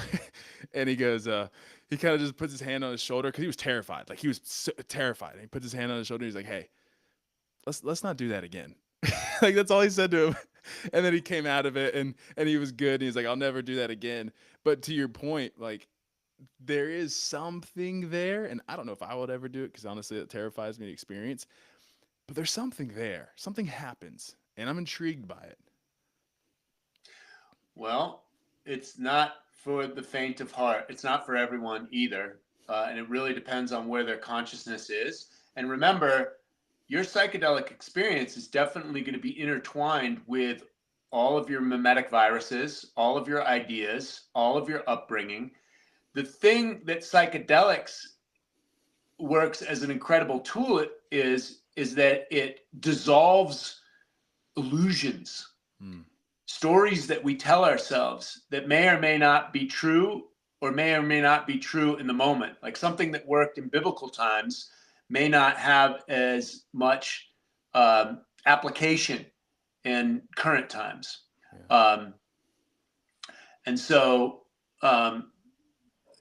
and he goes, he kind of just puts his hand on his shoulder, because he was terrified. Like he was so terrified. And he puts his hand on his shoulder. And he's like, hey, let's not do that again. Like that's all he said to him. And then he came out of it and he was good. And he's like, I'll never do that again. But to your point, like there is something there. And I don't know if I would ever do it, because honestly, it terrifies me to experience. But there's something there. Something happens. And I'm intrigued by it. Well, it's not for the faint of heart. It's not for everyone either. And it really depends on where their consciousness is. And remember, your psychedelic experience is definitely going to be intertwined with all of your mimetic viruses, all of your ideas, all of your upbringing. The thing that psychedelics works as an incredible tool is that it dissolves illusions, stories that we tell ourselves that may or may not be true, or may or may not be true in the moment. Like something that worked in biblical times may not have as much application in current times. Yeah.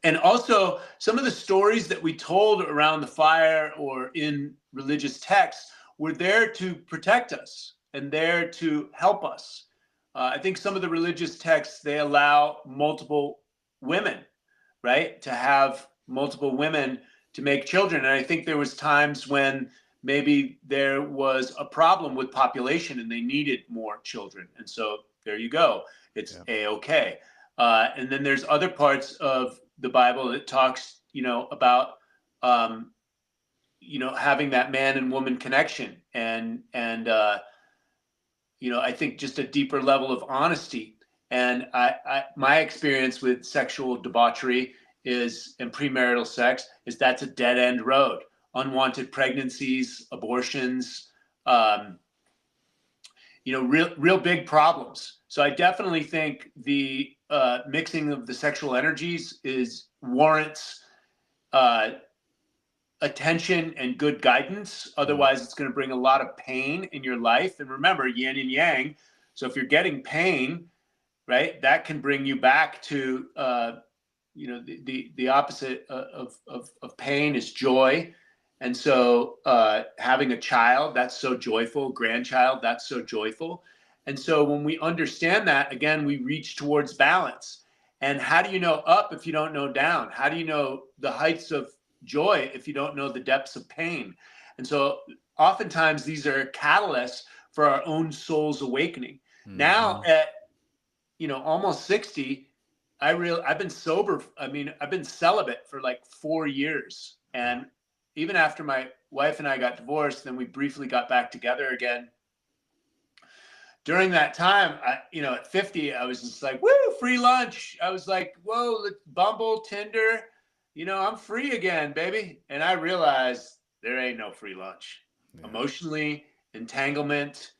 And also some of the stories that we told around the fire or in religious texts were there to protect us and there to help us. I think some of the religious texts, they allow multiple women, right? To have multiple women to make children. And I think there was times when maybe there was a problem with population and they needed more children. And so there you go. It's A-okay. And then there's other parts of the Bible that talks, about, having that man and woman connection and I think just a deeper level of honesty. And my experience with sexual debauchery and premarital sex is that's a dead end road. Unwanted pregnancies, abortions, real big problems. So I definitely think the mixing of the sexual energies warrants attention and good guidance. Otherwise, it's going to bring a lot of pain in your life. And remember, yin and yang. So if you're getting pain, right, that can bring you back to, the opposite of pain is joy. And so having a child, that's so joyful. Grandchild, that's so joyful. And so when we understand that, again, we reach towards balance. And how do you know up if you don't know down? How do you know the heights of joy if you don't know the depths of pain? And so oftentimes these are catalysts for our own soul's awakening. Mm-hmm. Now at almost 60, I've been sober. I've been celibate for like 4 years. And even after my wife and I got divorced, then we briefly got back together again. During that time, at 50, I was just like, woo, free lunch. I was like, whoa, let's Bumble, Tinder. I'm free again, baby. And I realized there ain't no free lunch. Yeah. Emotionally, entanglement,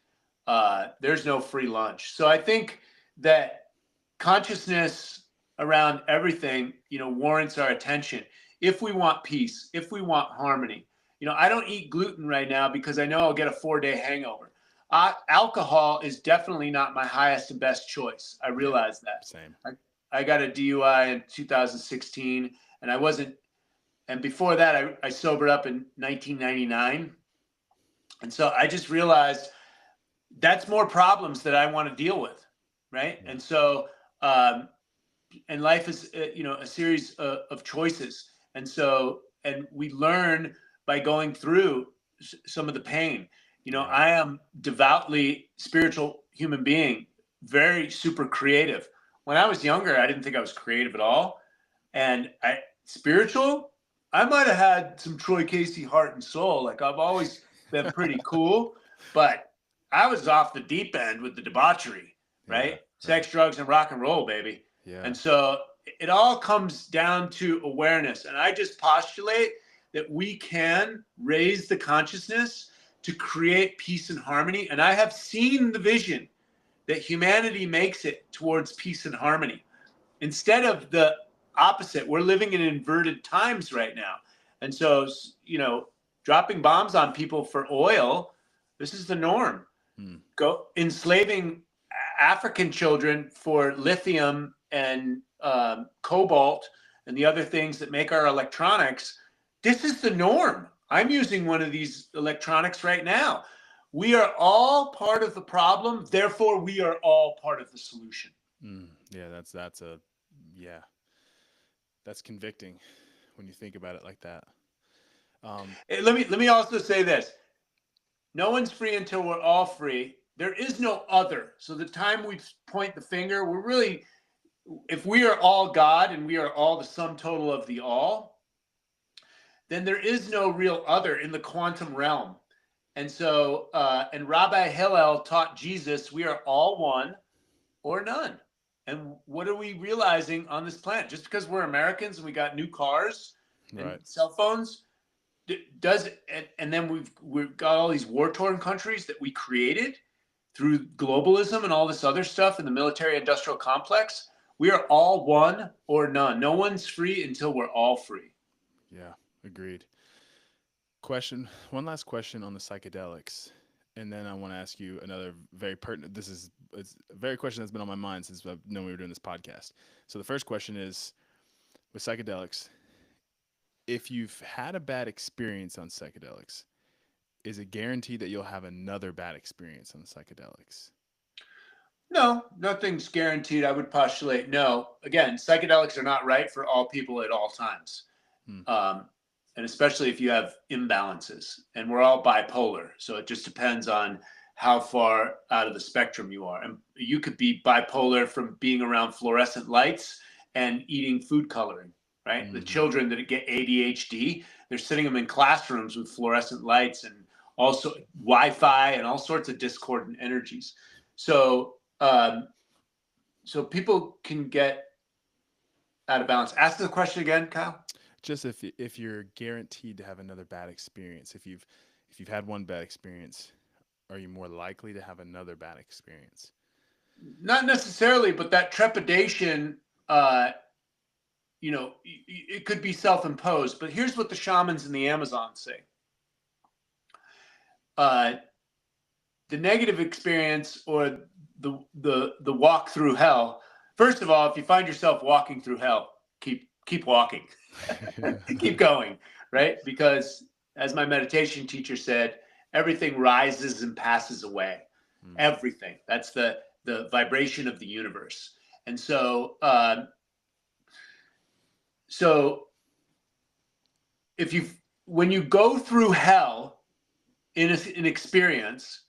there's no free lunch. So I think that consciousness around everything, warrants our attention. if we want peace, if we want harmony. I don't eat gluten right now because I know I'll get a 4-day hangover. Alcohol is definitely not my highest and best choice. I realize that. Same. I got a DUI in 2016, and before that, I sobered up in 1999. And so I just realized that's more problems that I want to deal with, right? And so, and life is, a series of choices. And we learn by going through some of the pain. I am devoutly spiritual human being, very super creative. When I was younger, I didn't think I was creative at all. And spiritual, I might have had some Troy Casey heart and soul. Like I've always been pretty cool, but I was off the deep end with the debauchery, right? Yeah, Sex, drugs, and rock and roll, baby. Yeah. And so it all comes down to awareness. And I just postulate that we can raise the consciousness to create peace and harmony. And I have seen the vision that humanity makes it towards peace and harmony. Instead of the opposite, we're living in inverted times right now. And so, dropping bombs on people for oil, this is the norm. Go enslaving African children for lithium and cobalt and the other things that make our electronics. This is the norm. I'm using one of these electronics right now. We are all part of the problem. Therefore, we are all part of the solution. Yeah, that's convicting when you think about it like that. Let me also say this. No one's free until we're all free. There is no other. So the time we point the finger, if we are all God and we are all the sum total of the all, then there is no real other in the quantum realm. And so, and Rabbi Hillel taught Jesus, we are all one or none. And what are we realizing on this planet? Just because we're Americans and we got new cars and cell phones, and then we've got all these war-torn countries that we created through globalism and all this other stuff in the military-industrial complex. We are all one or none. No one's free until we're all free. Yeah, agreed. One last question on the psychedelics. And then I want to ask you another very pertinent, it's a very question that's been on my mind since I've known we were doing this podcast. So the first question is, with psychedelics, if you've had a bad experience on psychedelics, is it guaranteed that you'll have another bad experience on psychedelics? No, nothing's guaranteed. I would postulate no. Again, psychedelics are not right for all people at all times. And especially if you have imbalances, and we're all bipolar. So it just depends on how far out of the spectrum you are. And you could be bipolar from being around fluorescent lights and eating food coloring, right? The children that get ADHD, they're sitting them in classrooms with fluorescent lights and also Wi-Fi and all sorts of discordant energies. So, so people can get out of balance. Ask the question again, Kyle. Just if you're guaranteed to have another bad experience, if you've had one bad experience, are you more likely to have another bad experience? Not necessarily, but that trepidation, it could be self-imposed. But here's what the shamans in the Amazon say. The negative experience or the walk through hell. First of all, if you find yourself walking through hell, keep walking. Keep going, right? Because as my meditation teacher said, everything rises and passes away. Everything. That's the vibration of the universe. And so, when you go through hell in an experience,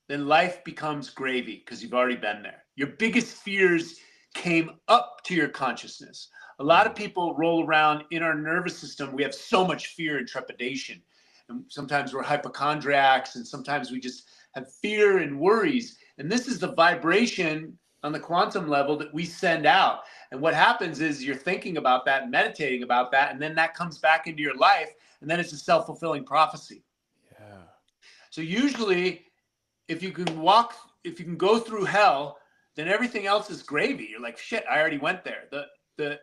then life becomes gravy because you've already been there. Your biggest fears came up to your consciousness. A lot of people roll around in our nervous system. We have so much fear and trepidation. And sometimes we're hypochondriacs, and sometimes we just have fear and worries. And this is the vibration on the quantum level that we send out. And what happens is you're thinking about that, meditating about that, and then that comes back into your life, and then it's a self-fulfilling prophecy. Yeah. So usually, if you can go through hell, then everything else is gravy. You're like, shit, I already went there. The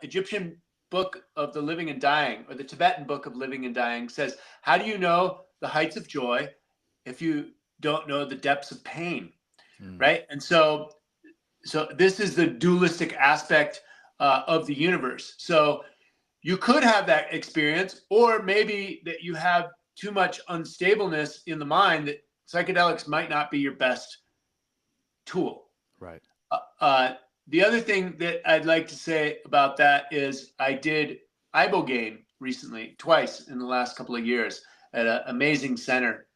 Egyptian Book of the Living and Dying, or the Tibetan Book of Living and Dying, says, how do you know the heights of joy if you don't know the depths of pain? Right? And so this is the dualistic aspect of the universe. So you could have that experience, or maybe that you have too much unstableness in the mind that psychedelics might not be your best tool. Right. The other thing that I'd like to say about that is I did Ibogaine recently, twice in the last couple of years at an amazing center.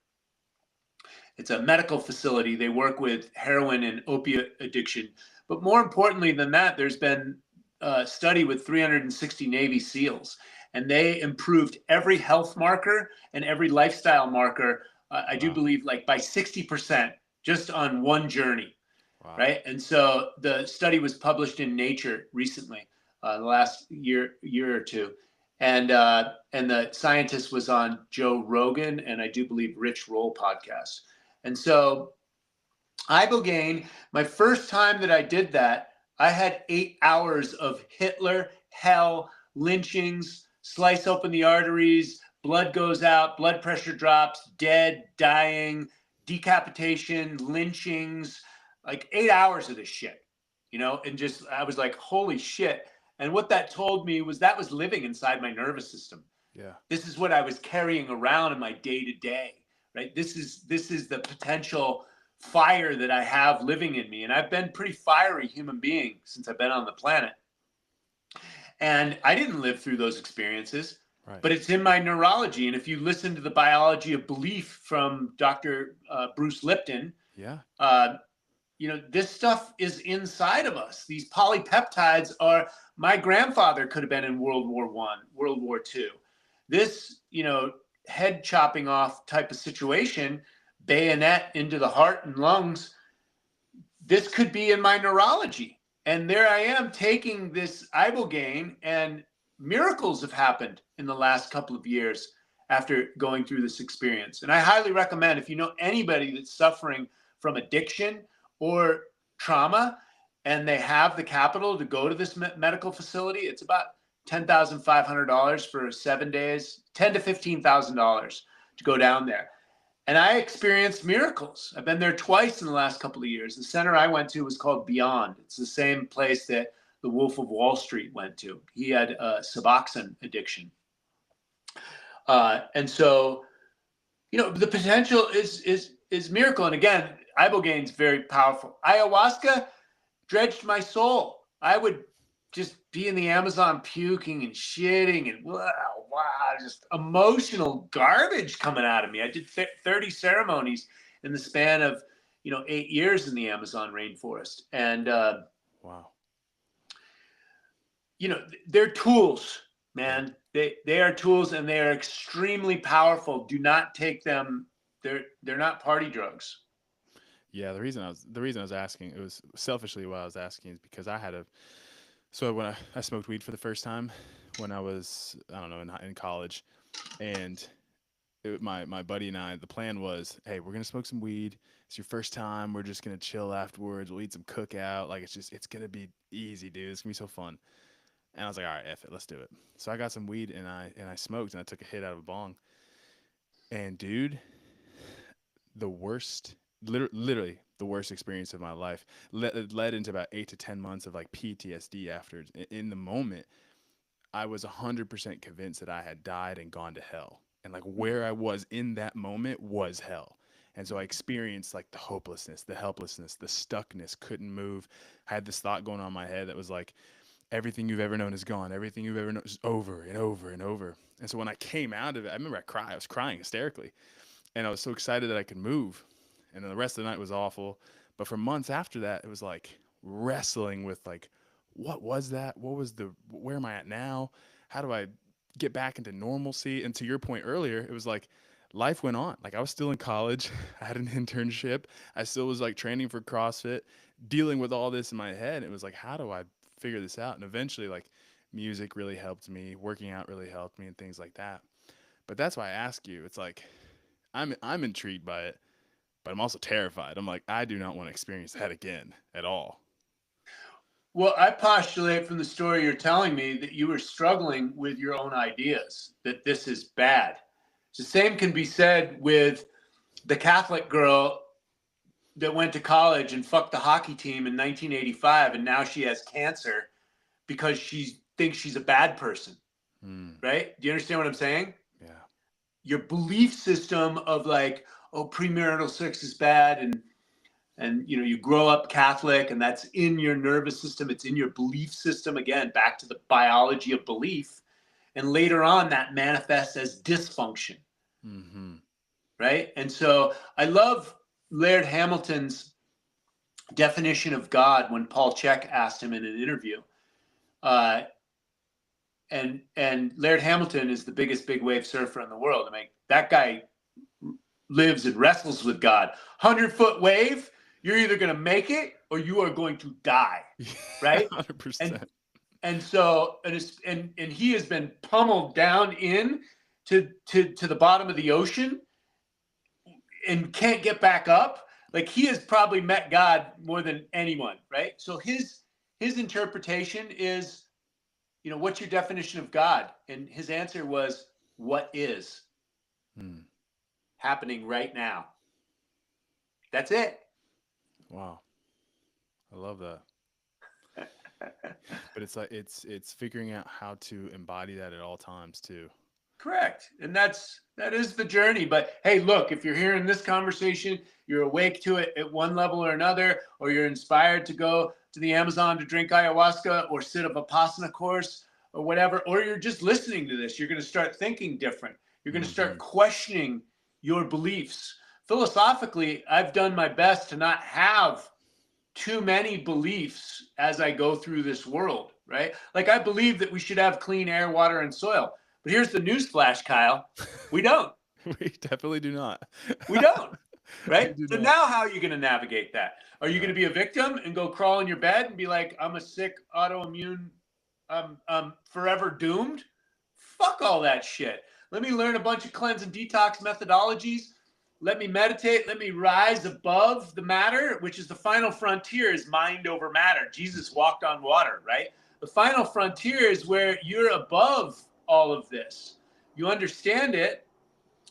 It's a medical facility. They work with heroin and opiate addiction. But more importantly than that, there's been a study with 360 Navy SEALs, and they improved every health marker and every lifestyle marker, I do believe, like by 60% just on one journey. Wow. Right. And so the study was published in Nature recently, the last year or two. And the scientist was on Joe Rogan and I do believe Rich Roll podcast. And so Ibogaine, my first time that I did that, I had 8 hours of Hitler, hell, lynchings, slice open the arteries, blood goes out, blood pressure drops, dead, dying, decapitation, lynchings, like 8 hours of this shit, and just, I was like, holy shit. And what that told me was that was living inside my nervous system. Yeah. This is what I was carrying around in my day to day, right? This is the potential fire that I have living in me. And I've been pretty fiery human being since I've been on the planet. And I didn't live through those experiences, right, but it's in my neurology. And if you listen to the biology of belief from Dr. Bruce Lipton, this stuff is inside of us. These polypeptides are, my grandfather could have been in World War I, World War II. This, head chopping off type of situation, bayonet into the heart and lungs, this could be in my neurology. And there I am taking this Ibogaine, and miracles have happened in the last couple of years after going through this experience. And I highly recommend, if you know anybody that's suffering from addiction or trauma and they have the capital to go to this medical facility, it's about $10,500 for 7 days, $10,000 to $15,000 to go down there. And I experienced miracles. I've been there twice in the last couple of years. The center I went to was called Beyond. It's the same place that the Wolf of Wall Street went to. He had a Suboxone addiction. And so, the potential is miracle. And again, Ibogaine is very powerful. Ayahuasca dredged my soul. I would just be in the Amazon puking and shitting and wow, just emotional garbage coming out of me. I did 30 ceremonies in the span of, 8 years in the Amazon rainforest. And, wow, they're tools, man. They are tools and they are extremely powerful. Do not take them. They're not party drugs. Yeah. The reason I was asking, it was selfishly why I was asking is because so when I smoked weed for the first time when I was, I don't know, in college, and my buddy and I, the plan was, hey, we're going to smoke some weed. It's your first time. We're just going to chill afterwards. We'll eat some cookout. Like, it's going to be easy, dude. It's going to be so fun. And I was like, all right, F it, let's do it. So I got some weed and I smoked and I took a hit out of a bong. And dude, the worst, literally the worst experience of my life led into about 8 to 10 months of like PTSD after. In the moment, I was 100% convinced that I had died and gone to hell. And like where I was in that moment was hell. And so I experienced like the hopelessness, the helplessness, the stuckness, couldn't move. I had this thought going on in my head that was like, everything you've ever known is gone. Everything you've ever known is over and over and over. And so when I came out of it, I remember I was crying hysterically. And I was so excited that I could move. And then the rest of the night was awful. But for months after that, it was like wrestling with like, what was that? Where am I at now? How do I get back into normalcy? And to your point earlier, it was like life went on. Like I was still in college. I had an internship. I still was like training for CrossFit, dealing with all this in my head. It was like, how do I figure this out? And eventually like music really helped me. Working out really helped me and things like that. But that's why I ask you, it's like, I'm intrigued by it, but I'm also terrified. I'm like, I do not want to experience that again at all. Well, I postulate from the story you're telling me that you were struggling with your own ideas, that this is bad. The same can be said with the Catholic girl that went to college and fucked the hockey team in 1985, and now she has cancer because she thinks she's a bad person, right? Do you understand what I'm saying? Yeah. Your belief system of like, oh, premarital sex is bad, and you know, you grow up Catholic and that's in your nervous system, it's in your belief system, again back to the biology of belief, and later on that manifests as dysfunction. Right? And so I love Laird Hamilton's definition of God when Paul Chek asked him in an interview. And Laird Hamilton is the biggest big wave surfer in the world. I mean, that guy lives and wrestles with God. 100-foot wave, you're either going to make it or you are going to die, right? 100%. And so and he has been pummeled down in to the bottom of the ocean and can't get back up. Like, he has probably met God more than anyone, right? So his interpretation is, you know, what's your definition of God? And his answer was, what is happening right now. That's it. Wow. I love that. But it's like it's figuring out how to embody that at all times too. Correct. And that is the journey. But hey, look, if you're hearing this conversation, you're awake to it at one level or another, or you're inspired to go to the Amazon to drink ayahuasca or sit a Vipassana course or whatever, or you're just listening to this, you're going to start thinking different. You're going to start questioning your beliefs. Philosophically, I've done my best to not have too many beliefs as I go through this world, right? Like, I believe that we should have clean air, water, and soil. But here's the news flash, Kyle. We don't. We definitely do not. We don't. Right? We do So not. now how are you going to navigate that? Are you going to be a victim and go crawl in your bed and be like, I'm a sick autoimmune, I'm forever doomed? Fuck all that shit. Let me learn a bunch of cleanse and detox methodologies. Let me meditate. Let me rise above the matter, which is the final frontier, is mind over matter. Jesus walked on water, right? The final frontier is where you're above all of this. You understand it.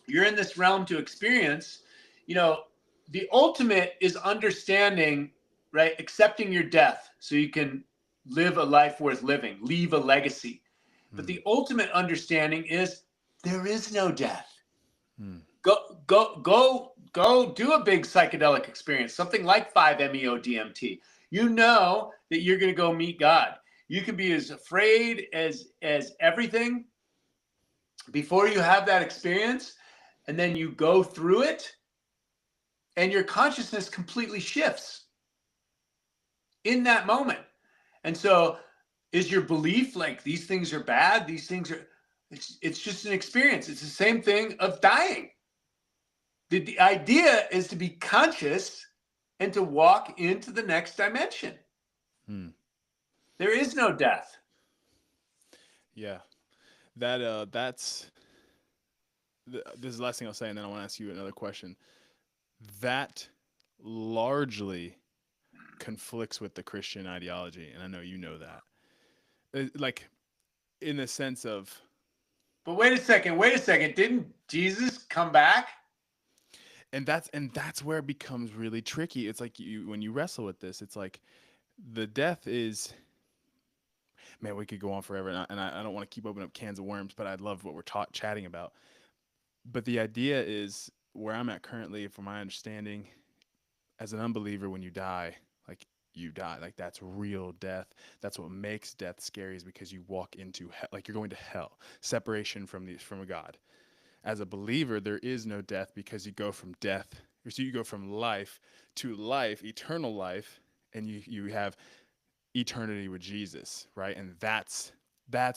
You're in this realm to experience. You know, the ultimate is understanding, right? Accepting your death so you can live a life worth living, leave a legacy. But the ultimate understanding is there is no death. Go do a big psychedelic experience, something like 5-MeO-DMT. You know that you're going to go meet God. You can be as afraid as everything before you have that experience, and then you go through it, and your consciousness completely shifts in that moment. And so, is your belief like these things are bad? These things are, it's just an experience. It's the same thing of dying. The idea is to be conscious and to walk into the next dimension. There is no death. Yeah. This is the last thing I'll say, and then I want to ask you another question. That largely conflicts with the Christian ideology, and I know you know that. Like, in the sense of... But wait a second. Didn't Jesus come back? And that's where it becomes really tricky. It's like when you wrestle with this, it's like the death is... Man, we could go on forever, and I don't want to keep opening up cans of worms, but I love what we're chatting about. But the idea is, where I'm at currently, from my understanding, as an unbeliever, when you die, like, you die. Like, that's real death. That's what makes death scary, is because you walk into hell, like you're going to hell, separation from a God. As a believer, there is no death, because you go from death, so you go from life to life, eternal life, and you have eternity with Jesus, right? And that's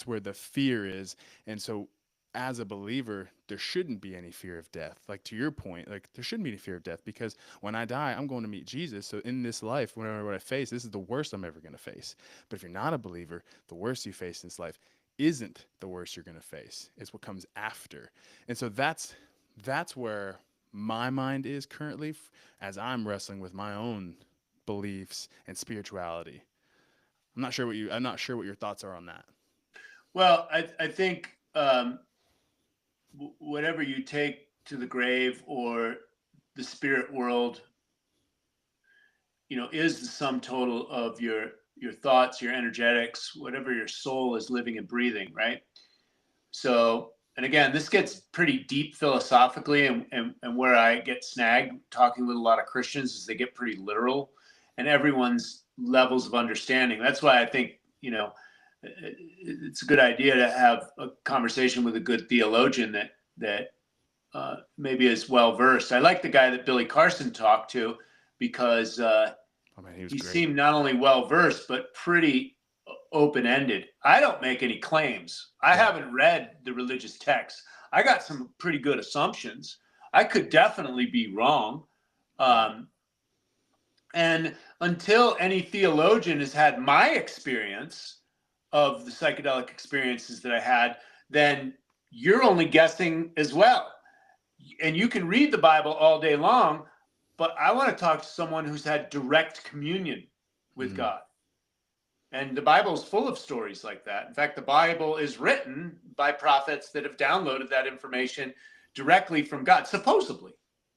where the fear is. And so, as a believer, there shouldn't be any fear of death. Like, to your point, like, there shouldn't be any fear of death, because when I die, I'm going to meet Jesus. So in this life, whenever I face, this is the worst I'm ever going to face. But if you're not a believer, the worst you face in this life isn't the worst you're going to face. It's what comes after. And so that's where my mind is currently, as I'm wrestling with my own beliefs and spirituality. I'm not sure what your thoughts are on that. Well, I think whatever you take to the grave or the spirit world, is the sum total of your thoughts, your energetics, whatever your soul is living and breathing, right? So, and again, this gets pretty deep philosophically, and where I get snagged talking with a lot of Christians is they get pretty literal, and everyone's levels of understanding. That's why I think, it's a good idea to have a conversation with a good theologian that maybe is well versed. I like the guy that Billy Carson talked to because he seemed not only well versed but pretty open ended. I don't make any claims. I haven't read the religious texts. I got some pretty good assumptions. I could definitely be wrong. And until any theologian has had my experience of the psychedelic experiences that I had, then you're only guessing as well. And you can read the Bible all day long, but I want to talk to someone who's had direct communion with God. And the Bible is full of stories like that. In fact, the Bible is written by prophets that have downloaded that information directly from God, supposedly.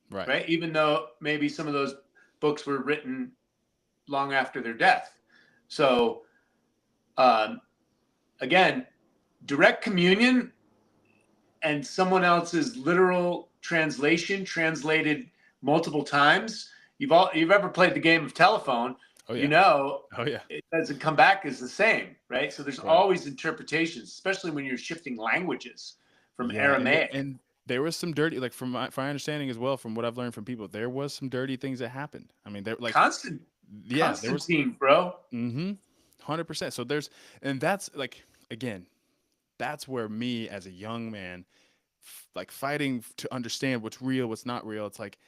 Right? Even though maybe some of those books were written long after their death. So, again, direct communion and someone else's literal translation translated multiple times. You've ever played the game of telephone? Oh, yeah. It doesn't come back as the same, right? So there's always interpretations, especially when you're shifting languages from Aramaic. And there was some dirty, like from my understanding as well, from what I've learned from people, there was some dirty things that happened. I mean, they're like Constantine, bro. 100%. So and that's like, again, that's where me as a young man, like fighting to understand what's real, what's not real. It's like,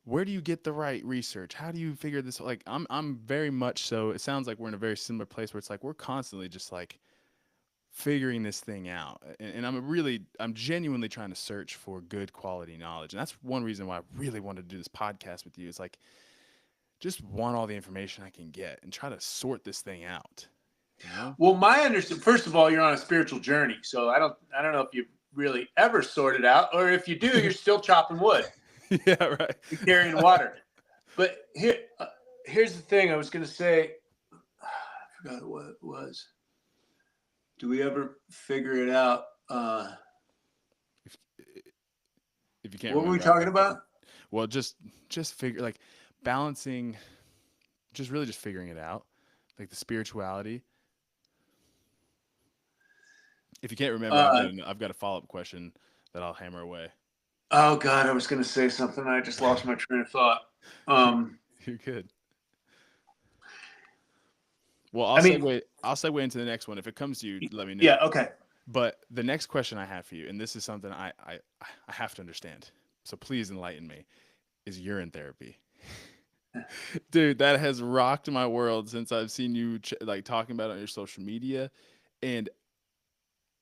where do you get the right research? How do you figure this? Like, I'm very much so. It sounds like we're in a very similar place where it's like we're constantly just like figuring this thing out. And I'm genuinely trying to search for good quality knowledge. And that's one reason why I really wanted to do this podcast with you. It's like, just want all the information I can get and try to sort this thing out. Well, my understanding, first of all, you're on a spiritual journey. So I don't know if you really ever sort it out, or if you do, you're still chopping wood. Yeah, right. You're carrying water. But here's the thing I was going to say. I forgot what it was. Do we ever figure it out? If you can't, what were we talking about? Well, just figure, like, balancing, just figuring it out, like the spirituality. If you can't remember, I've got a follow-up question that I'll hammer away. Oh God, I was going to say something. I just lost my train of thought. You're good. Well, I'll segue into the next one. If it comes to you, let me know. Yeah. Okay. But the next question I have for you, and this is something I have to understand, so please enlighten me, is urine therapy. Dude, that has rocked my world since I've seen you like talking about it on your social media, and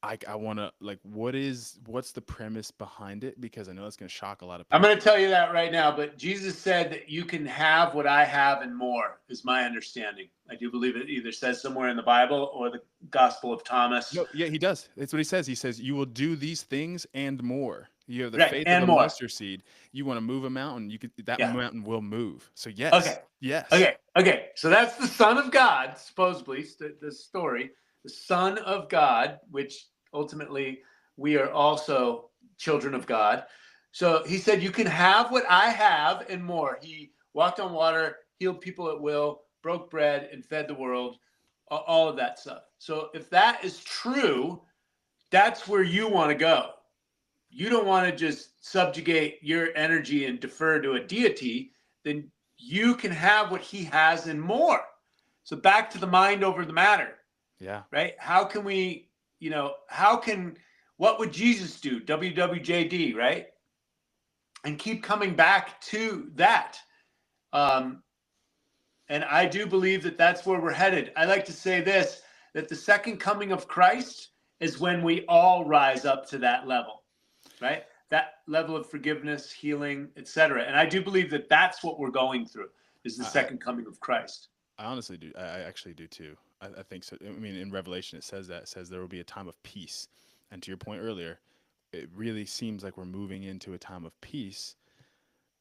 I want to, like, what's the premise behind it? Because I know it's going to shock a lot of people. I'm going to tell you that right now, but Jesus said that you can have what I have and more, is my understanding. I do believe it either says somewhere in the Bible or the Gospel of Thomas. No, yeah, he does. That's what he says. He says, you will do these things and more. You have the faith of a mustard seed. You want to move a mountain, mountain will move. So yes. Okay. Yes. Okay. So that's the Son of God, supposedly, the story. The Son of God, which ultimately we are also children of God. So he said, you can have what I have and more. He walked on water, healed people at will, broke bread, and fed the world, all of that stuff. So if that is true, that's where you want to go. You don't want to just subjugate your energy and defer to a deity. Then you can have what he has and more. So back to the mind over the matter. Yeah. Right? How can we, what would Jesus do? WWJD, right? And keep coming back to that. And I do believe that that's where we're headed. I like to say this, that the second coming of Christ is when we all rise up to that level, right? That level of forgiveness, healing, etc. And I do believe that that's what we're going through, is the second coming of Christ. I honestly do. I actually do too. I think so. I mean, in Revelation, it says that. It says there will be a time of peace. And to your point earlier, it really seems like we're moving into a time of peace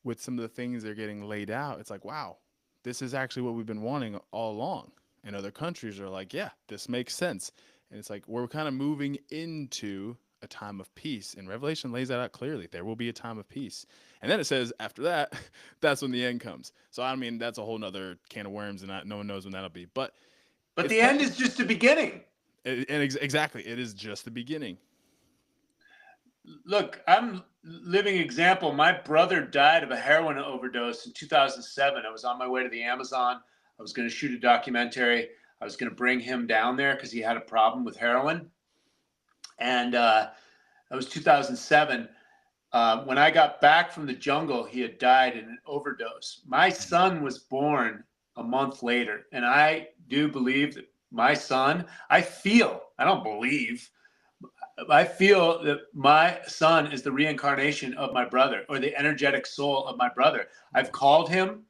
with some of the things that are getting laid out. It's like, wow, this is actually what we've been wanting all along. And other countries are like, yeah, this makes sense. And it's like we're kind of moving into a time of peace. And Revelation lays that out clearly. There will be a time of peace. And then it says after that, that's when the end comes. So I mean, that's a whole nother can of worms, and no one knows when that'll be. But it's the end is just the beginning. Exactly, it is just the beginning. Look, I'm living example. My brother died of a heroin overdose in 2007. I was on my way to the Amazon. I was going to shoot a documentary. I was going to bring him down there because he had a problem with heroin. And that was 2007. When I got back from the jungle, he had died in an overdose. My son was born a month later. And I do believe that my son, I don't believe, I feel that my son is the reincarnation of my brother, or the energetic soul of my brother. I've called him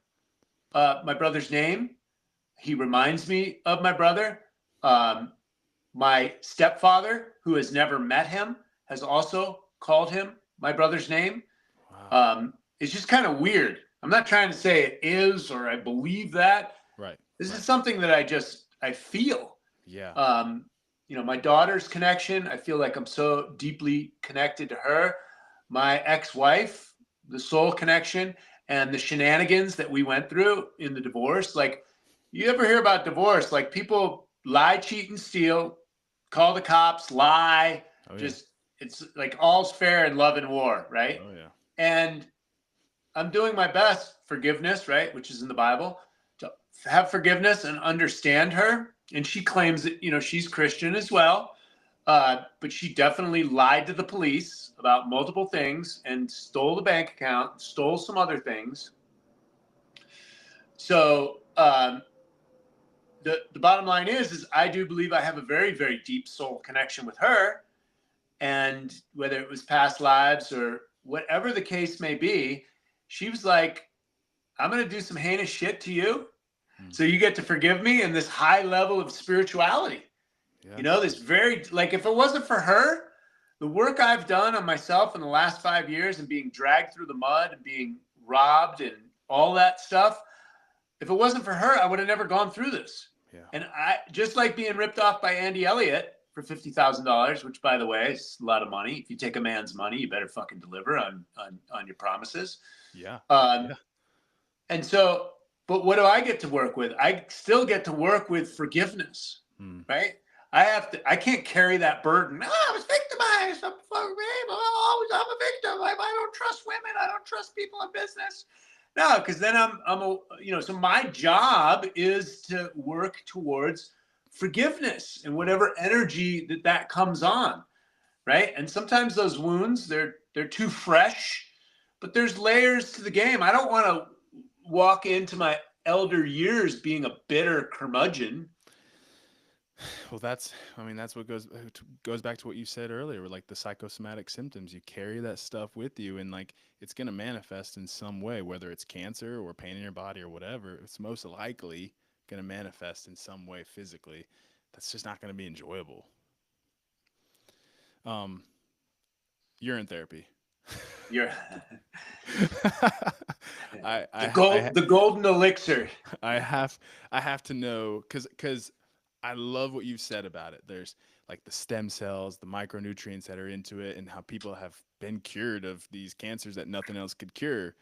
my brother's name. He reminds me of my brother. My stepfather, who has never met him, has also called him my brother's name. Wow. It's just kind of weird. I'm not trying to say it is or I believe that. Right. This is something that I feel. Yeah. My daughter's connection, I feel like I'm so deeply connected to her. My ex-wife, the soul connection, and the shenanigans that we went through in the divorce. Like, you ever hear about divorce? Like, people lie, cheat, and steal, call the cops, lie. Oh, yeah. It's like all's fair in love and war, right? Oh, yeah. And I'm doing my best, forgiveness, right, which is in the Bible, to have forgiveness and understand her. And she claims that, she's Christian as well. But she definitely lied to the police about multiple things and stole the bank account, stole some other things. So the bottom line is I do believe I have a very, very deep soul connection with her. And whether it was past lives or whatever the case may be, she was like, I'm going to do some heinous shit to you. So you get to forgive me in this high level of spirituality. Yeah. This very, like, if it wasn't for her, the work I've done on myself in the last 5 years and being dragged through the mud and being robbed and all that stuff, if it wasn't for her, I would have never gone through this. Yeah. And I just like being ripped off by Andy Elliott for $50,000, which, by the way, is a lot of money. If you take a man's money, you better fucking deliver on your promises. Yeah. And so, but what do I get to work with? I still get to work with forgiveness, right? I can't carry that burden. I was victimized. I'm a victim. I don't trust women. I don't trust people in business. No, because then so my job is to work towards forgiveness and whatever energy that comes on, right? And sometimes those wounds, they're too fresh, but there's layers to the game. I don't want to walk into my elder years being a bitter curmudgeon. Well, that's what goes back to what you said earlier, with like the psychosomatic symptoms. You carry that stuff with you, and like it's going to manifest in some way, whether it's cancer or pain in your body or whatever. It's most likely going to manifest in some way physically. That's just not going to be enjoyable. Urine therapy. The golden elixir. I have to know because I love what you've said about it. There's like the stem cells, the micronutrients that are into it, and how people have been cured of these cancers that nothing else could cure.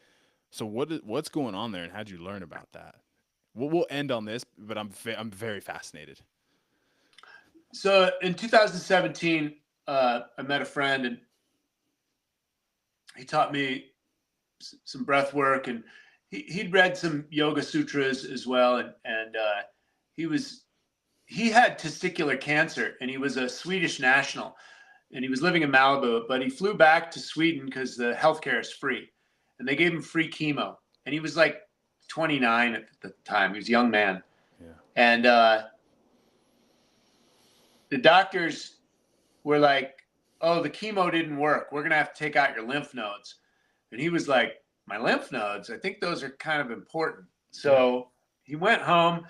So what's going on there, and how'd you learn about that? We'll end on this, but I'm very fascinated. So in 2017, I met a friend, and he taught me some breath work, and he'd read some yoga sutras as well, and he had testicular cancer, and he was a Swedish national, and he was living in Malibu, but he flew back to Sweden because the healthcare is free, and they gave him free chemo, and he was like 29 at the time. He was a young man. Yeah. And the doctors were like, oh, the chemo didn't work. We're going to have to take out your lymph nodes. And he was like, my lymph nodes? I think those are kind of important. So he went home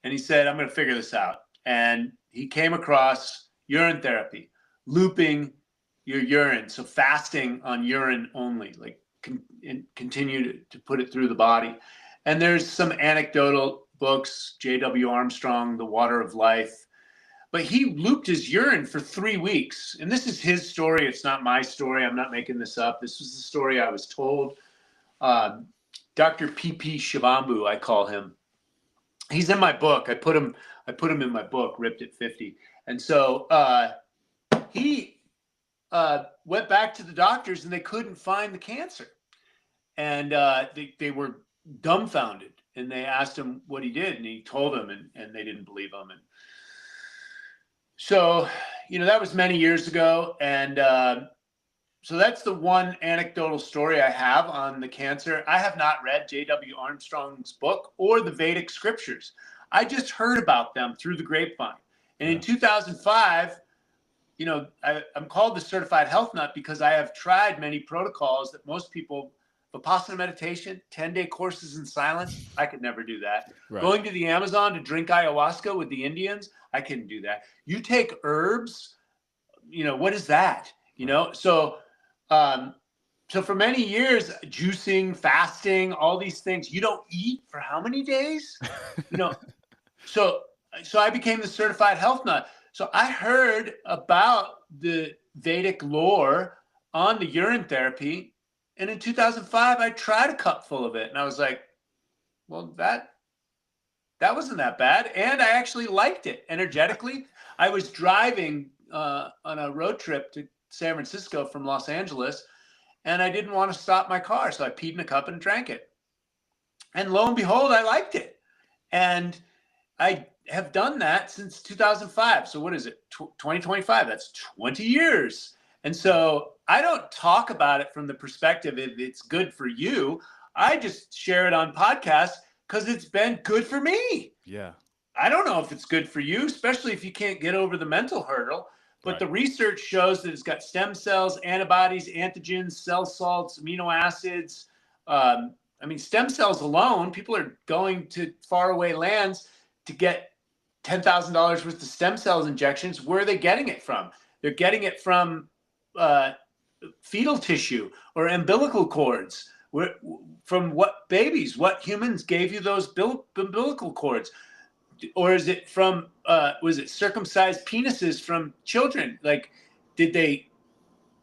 and he said, I'm going to figure this out. and he came across urine therapy, looping your urine, so fasting on urine only, like continue to put it through the body. And there's some anecdotal books, J.W. Armstrong, The Water of Life, but he looped his urine for 3 weeks. And this is his story. It's not my story. I'm not making this up. This was the story I was told. Dr. P.P. Shivambu, I call him. He's in my book. I put him in my book, Ripped at 50. And so he went back to the doctors and they couldn't find the cancer. And they were dumbfounded. And they asked him what he did. And he told them, and they didn't believe him. And so, that was many years ago. And so that's the one anecdotal story I have on the cancer. I have not read J.W. Armstrong's book or the Vedic scriptures. I just heard about them through the grapevine. And in 2005, I'm called the certified health nut because I have tried many protocols that most people, Vipassana meditation, 10-day courses in silence, I could never do that. Right. Going to the Amazon to drink ayahuasca with the Indians, I couldn't do that. You take herbs, what is that? So for many years, juicing, fasting, all these things, you don't eat for how many days? So I became the certified health nut. So I heard about the Vedic lore on the urine therapy. And in 2005, I tried a cup full of it. And I was like, well, that wasn't that bad. And I actually liked it energetically. I was driving on a road trip to San Francisco from Los Angeles, and I didn't want to stop my car. So I peed in a cup and drank it. And lo and behold, I liked it. And I have done that since 2005. So what is it? 2025. That's 20 years. And so I don't talk about it from the perspective if it's good for you. I just share it on podcasts because it's been good for me. Yeah. I don't know if it's good for you, especially if you can't get over the mental hurdle. But the research shows that it's got stem cells, antibodies, antigens, cell salts, amino acids. Stem cells alone, people are going to faraway lands to get $10,000 worth of stem cells injections. Where are they getting it from? They're getting it from fetal tissue or umbilical cords. From what babies, what humans gave you those umbilical cords? Or is it from, was it circumcised penises from children? Like, did they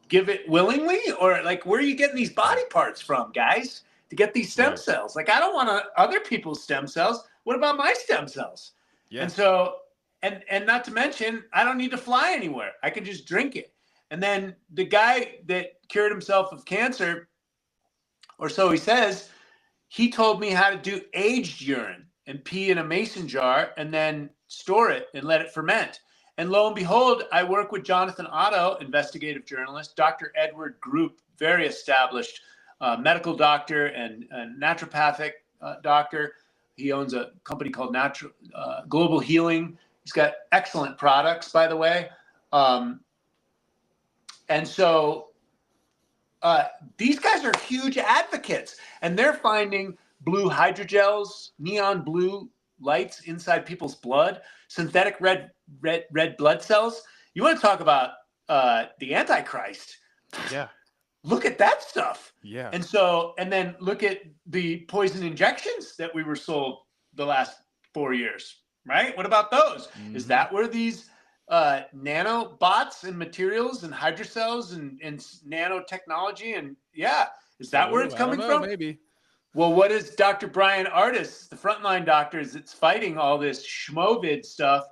give it willingly? Or like, where are you getting these body parts from, guys, to get these stem cells? Like, I don't want other people's stem cells. What about my stem cells? Yeah. And so, and not to mention, I don't need to fly anywhere. I can just drink it. And then the guy that cured himself of cancer, or so he says, he told me how to do aged urine and pee in a mason jar and then store it and let it ferment. And lo and behold, I work with Jonathan Otto, investigative journalist, Dr. Edward Group, very established medical doctor and naturopathic doctor. He owns a company called Global Healing. He's got excellent products, by the way. And so these guys are huge advocates, and they're finding blue hydrogels, neon blue lights inside people's blood, synthetic red blood cells. You want to talk about the Antichrist? Yeah. Look at that stuff. Yeah. And then look at the poison injections that we were sold the last 4 years, right? What about those? Mm-hmm. Is that where these nanobots and materials and hydrocells and nanotechnology is that where it's coming from? Maybe. Well, what is Dr. Brian Ardis, the frontline doctors that's fighting all this schmovid stuff?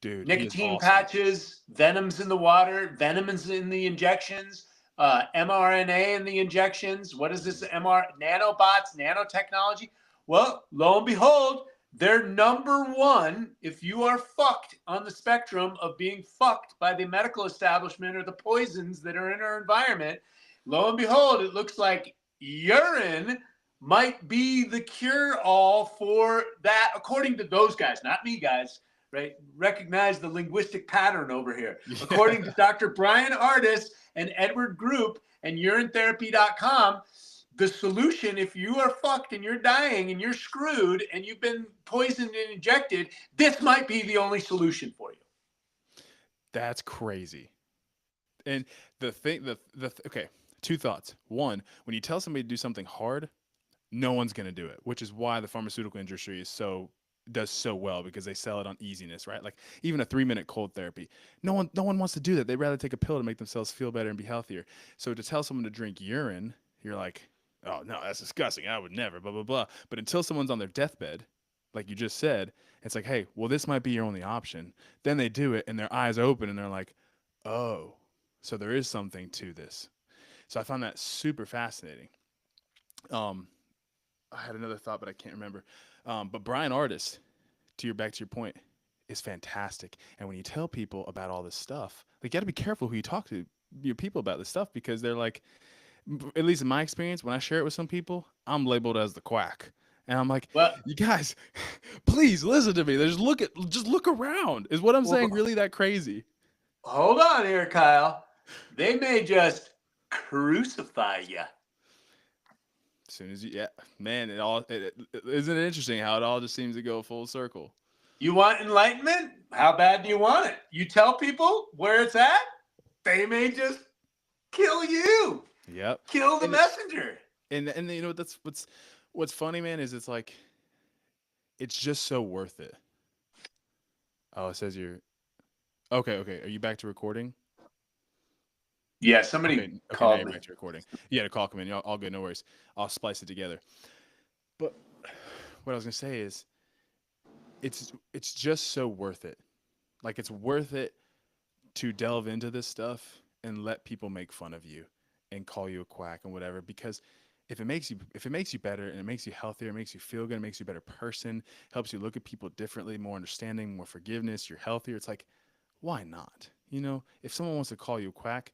Dude, nicotine patches, venoms in the water, venoms in the injections, mRNA in the injections. What is this nanobots, nanotechnology? Well, lo and behold, they're number one if you are fucked on the spectrum of being fucked by the medical establishment or the poisons that are in our environment. Lo and behold, it looks like urine might be the cure-all for that, according to those guys, not me, guys, right? Recognize the linguistic pattern over here. According to Dr. Brian Ardis and Edward Group and urinetherapy.com, the solution, if you are fucked and you're dying and you're screwed and you've been poisoned and injected, this might be the only solution for you. That's crazy. And the thing, okay, two thoughts. One, when you tell somebody to do something hard, no one's going to do it, which is why the pharmaceutical industry does so well, because they sell it on easiness, right? Like even a 3-minute cold therapy. No one wants to do that. They'd rather take a pill to make themselves feel better and be healthier. So to tell someone to drink urine, you're like, oh no, that's disgusting. I would never, blah, blah, blah. But until someone's on their deathbed, like you just said, it's like, hey, well, this might be your only option. Then they do it and their eyes open and they're like, oh, so there is something to this. So I found that super fascinating. Um, I had another thought, but I can't remember. But Brian Artist, back to your point, is fantastic. And when you tell people about all this stuff, like, you got to be careful who you talk to your people about this stuff, because they're like, at least in my experience, when I share it with some people, I'm labeled as the quack. And I'm like, Well, you guys, please listen to me. Just look around. Is what I'm saying really that crazy? Hold on here, Kyle. They may just crucify you. As soon as man, isn't it interesting how it all just seems to go full circle? You want enlightenment? How bad do you want it? You tell people where it's at, they may just kill you. Yep. Kill the messenger. And you know that's what's funny, man, is it's like, it's just so worth it. Oh, it says you're okay. Are you back to recording? Yeah, somebody called now you're me. back to recording. Yeah, the call come in. All good, no worries. I'll splice it together. But what I was gonna say is, it's just so worth it. Like, it's worth it to delve into this stuff and let people make fun of you and call you a quack and whatever, because if it makes you better and it makes you healthier, it makes you feel good, it makes you a better person, helps you look at people differently, more understanding, more forgiveness, you're healthier. It's like, why not? You know, if someone wants to call you a quack,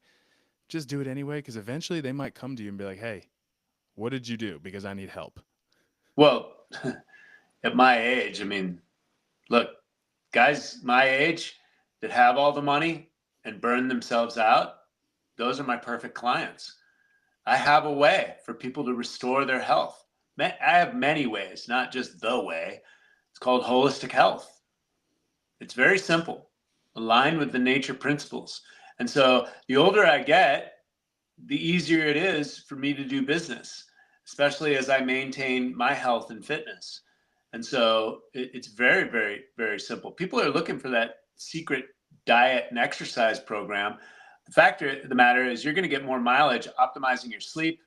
just do it anyway, because eventually they might come to you and be like, hey, what did you do? Because I need help. Well, at my age, I mean, look, guys my age that have all the money and burn themselves out, those are my perfect clients. I have a way for people to restore their health. I have many ways, not just the way. It's called holistic health. It's very simple, aligned with the nature principles. And so the older I get, the easier it is for me to do business, especially as I maintain my health and fitness. And so it's very, very, very simple. People are looking for that secret diet and exercise program. The fact of the matter is, you're going to get more mileage optimizing your sleep,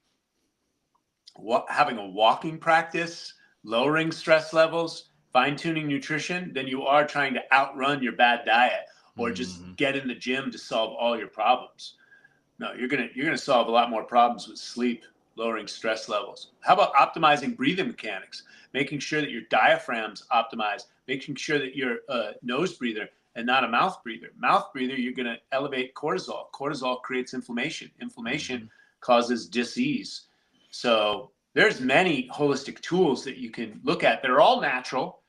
having a walking practice, lowering stress levels, fine-tuning nutrition, than you are trying to outrun your bad diet or just get in the gym to solve all your problems. No, you're gonna solve a lot more problems with sleep, lowering stress levels. How about optimizing breathing mechanics, making sure that your diaphragm's optimized, making sure that you're a nose breather and not a mouth breather. Mouth breather, you're gonna elevate cortisol. Cortisol creates inflammation. Inflammation causes disease. So there's many holistic tools that you can look at. They're all natural.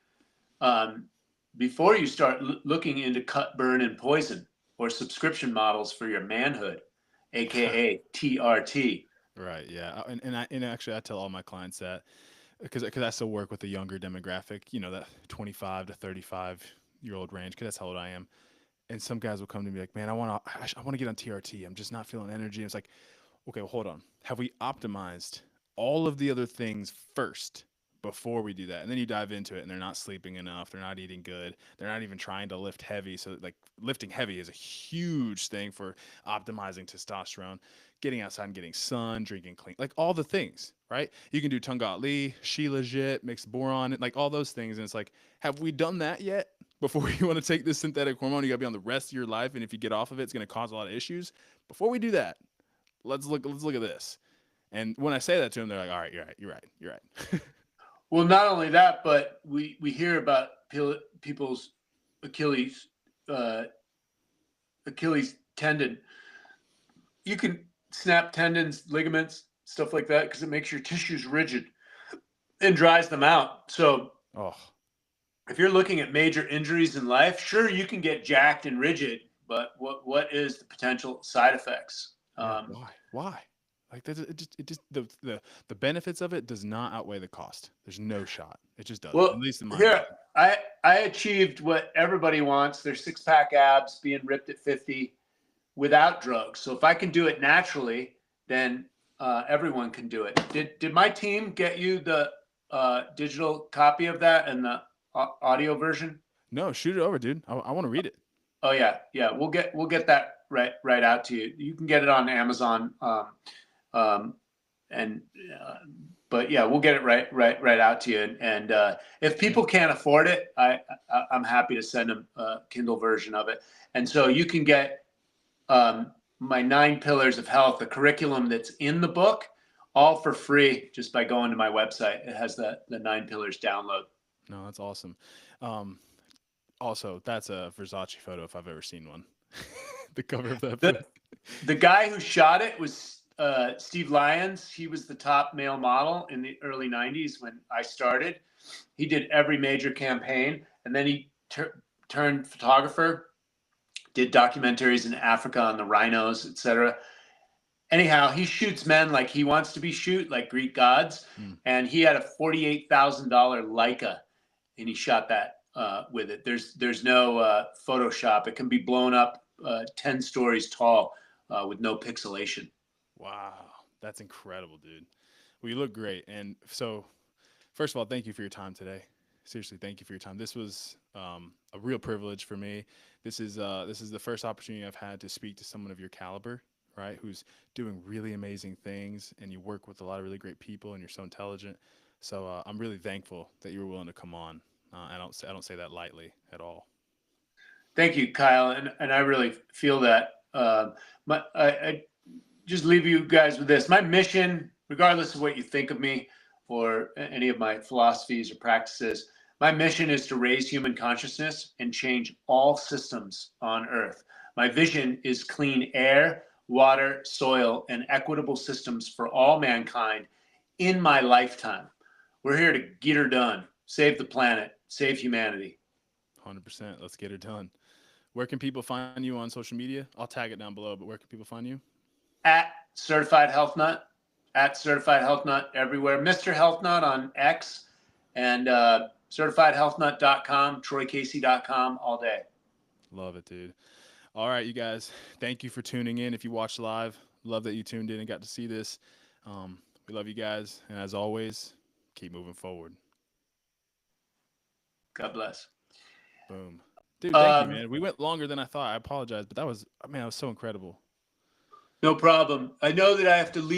Before you start looking into cut, burn, and poison, or subscription models for your manhood, aka TRT. Right. Yeah. And actually, I tell all my clients that, because I still work with the younger demographic, you know, that 25 to 35-year-old range, because that's how old I am. And some guys will come to me like, man, I want to get on TRT. I'm just not feeling energy. It's like, okay, well, hold on. Have we optimized all of the other things first before we do that? And then you dive into it and they're not sleeping enough. They're not eating good. They're not even trying to lift heavy. So like, lifting heavy is a huge thing for optimizing testosterone, getting outside and getting sun, drinking clean, like all the things, right? You can do Tungat Lee, Shilajit, mixed boron, like all those things. And it's like, have we done that yet? Before you want to take this synthetic hormone, you got to be on the rest of your life. And if you get off of it, it's going to cause a lot of issues. Before we do that, let's look at this. And when I say that to them, they're like, all right, you're right. Well, not only that, but we hear about people's Achilles tendon. You can snap tendons, ligaments, stuff like that, because it makes your tissues rigid and dries them out. So if you're looking at major injuries in life, sure, you can get jacked and rigid, but what is the potential side effects? Why? Like it just the benefits of it does not outweigh the cost. There's no shot. It just doesn't. At Well, least in my here opinion. I achieved what everybody wants. Their 6-pack abs being ripped at 50 without drugs. So if I can do it naturally, then everyone can do it. Did my team get you the digital copy of that and the audio version? No, shoot it over, dude. I want to read it. Oh yeah, yeah. We'll get that right out to you. You can get it on Amazon, and but yeah, we'll get it right out to you. And if people can't afford it, I'm happy to send them a Kindle version of it. And so you can get my 9 pillars of health, the curriculum that's in the book, all for free just by going to my website. It has the 9 pillars download. No, that's awesome. Also, that's a Versace photo if I've ever seen one. The cover of that. The guy who shot it was Steve Lyons. He was the top male model in the early 90s when I started. He did every major campaign, and then he turned photographer, did documentaries in Africa on the rhinos, etc. Anyhow, he shoots men like he wants to be shoot, like Greek gods. And he had a $48,000 Leica, and he shot that with it. There's no Photoshop. It can be blown up 10 stories tall with no pixelation. Wow, that's incredible, dude. Well, you look great. And so, first of all, thank you for your time today. Seriously, thank you for your time. This was a real privilege for me. This is the first opportunity I've had to speak to someone of your caliber, right? Who's doing really amazing things, and you work with a lot of really great people, and you're so intelligent. So I'm really thankful that you were willing to come on. I don't say that lightly at all. Thank you, Kyle, and I really feel that. I just leave you guys with this. My mission, regardless of what you think of me or any of my philosophies or practices, my mission is to raise human consciousness and change all systems on Earth. My vision is clean air, water, soil, and equitable systems for all mankind in my lifetime. We're here to get her done, save the planet, save humanity. 100%. Let's get her done. Where can people find you on social media? I'll tag it down below, but where can people find you? At Certified Health Nut, at Certified Health Nut everywhere. Mr. Health Nut on X, and certifiedhealthnut.com, troycasey.com all day. Love it, dude. All right, you guys. Thank you for tuning in. If you watched live, love that you tuned in and got to see this. We love you guys. And as always, keep moving forward. God bless. Boom. Dude, thank you, man. We went longer than I thought. I apologize, but that was so incredible. No problem. I know that I have to leave.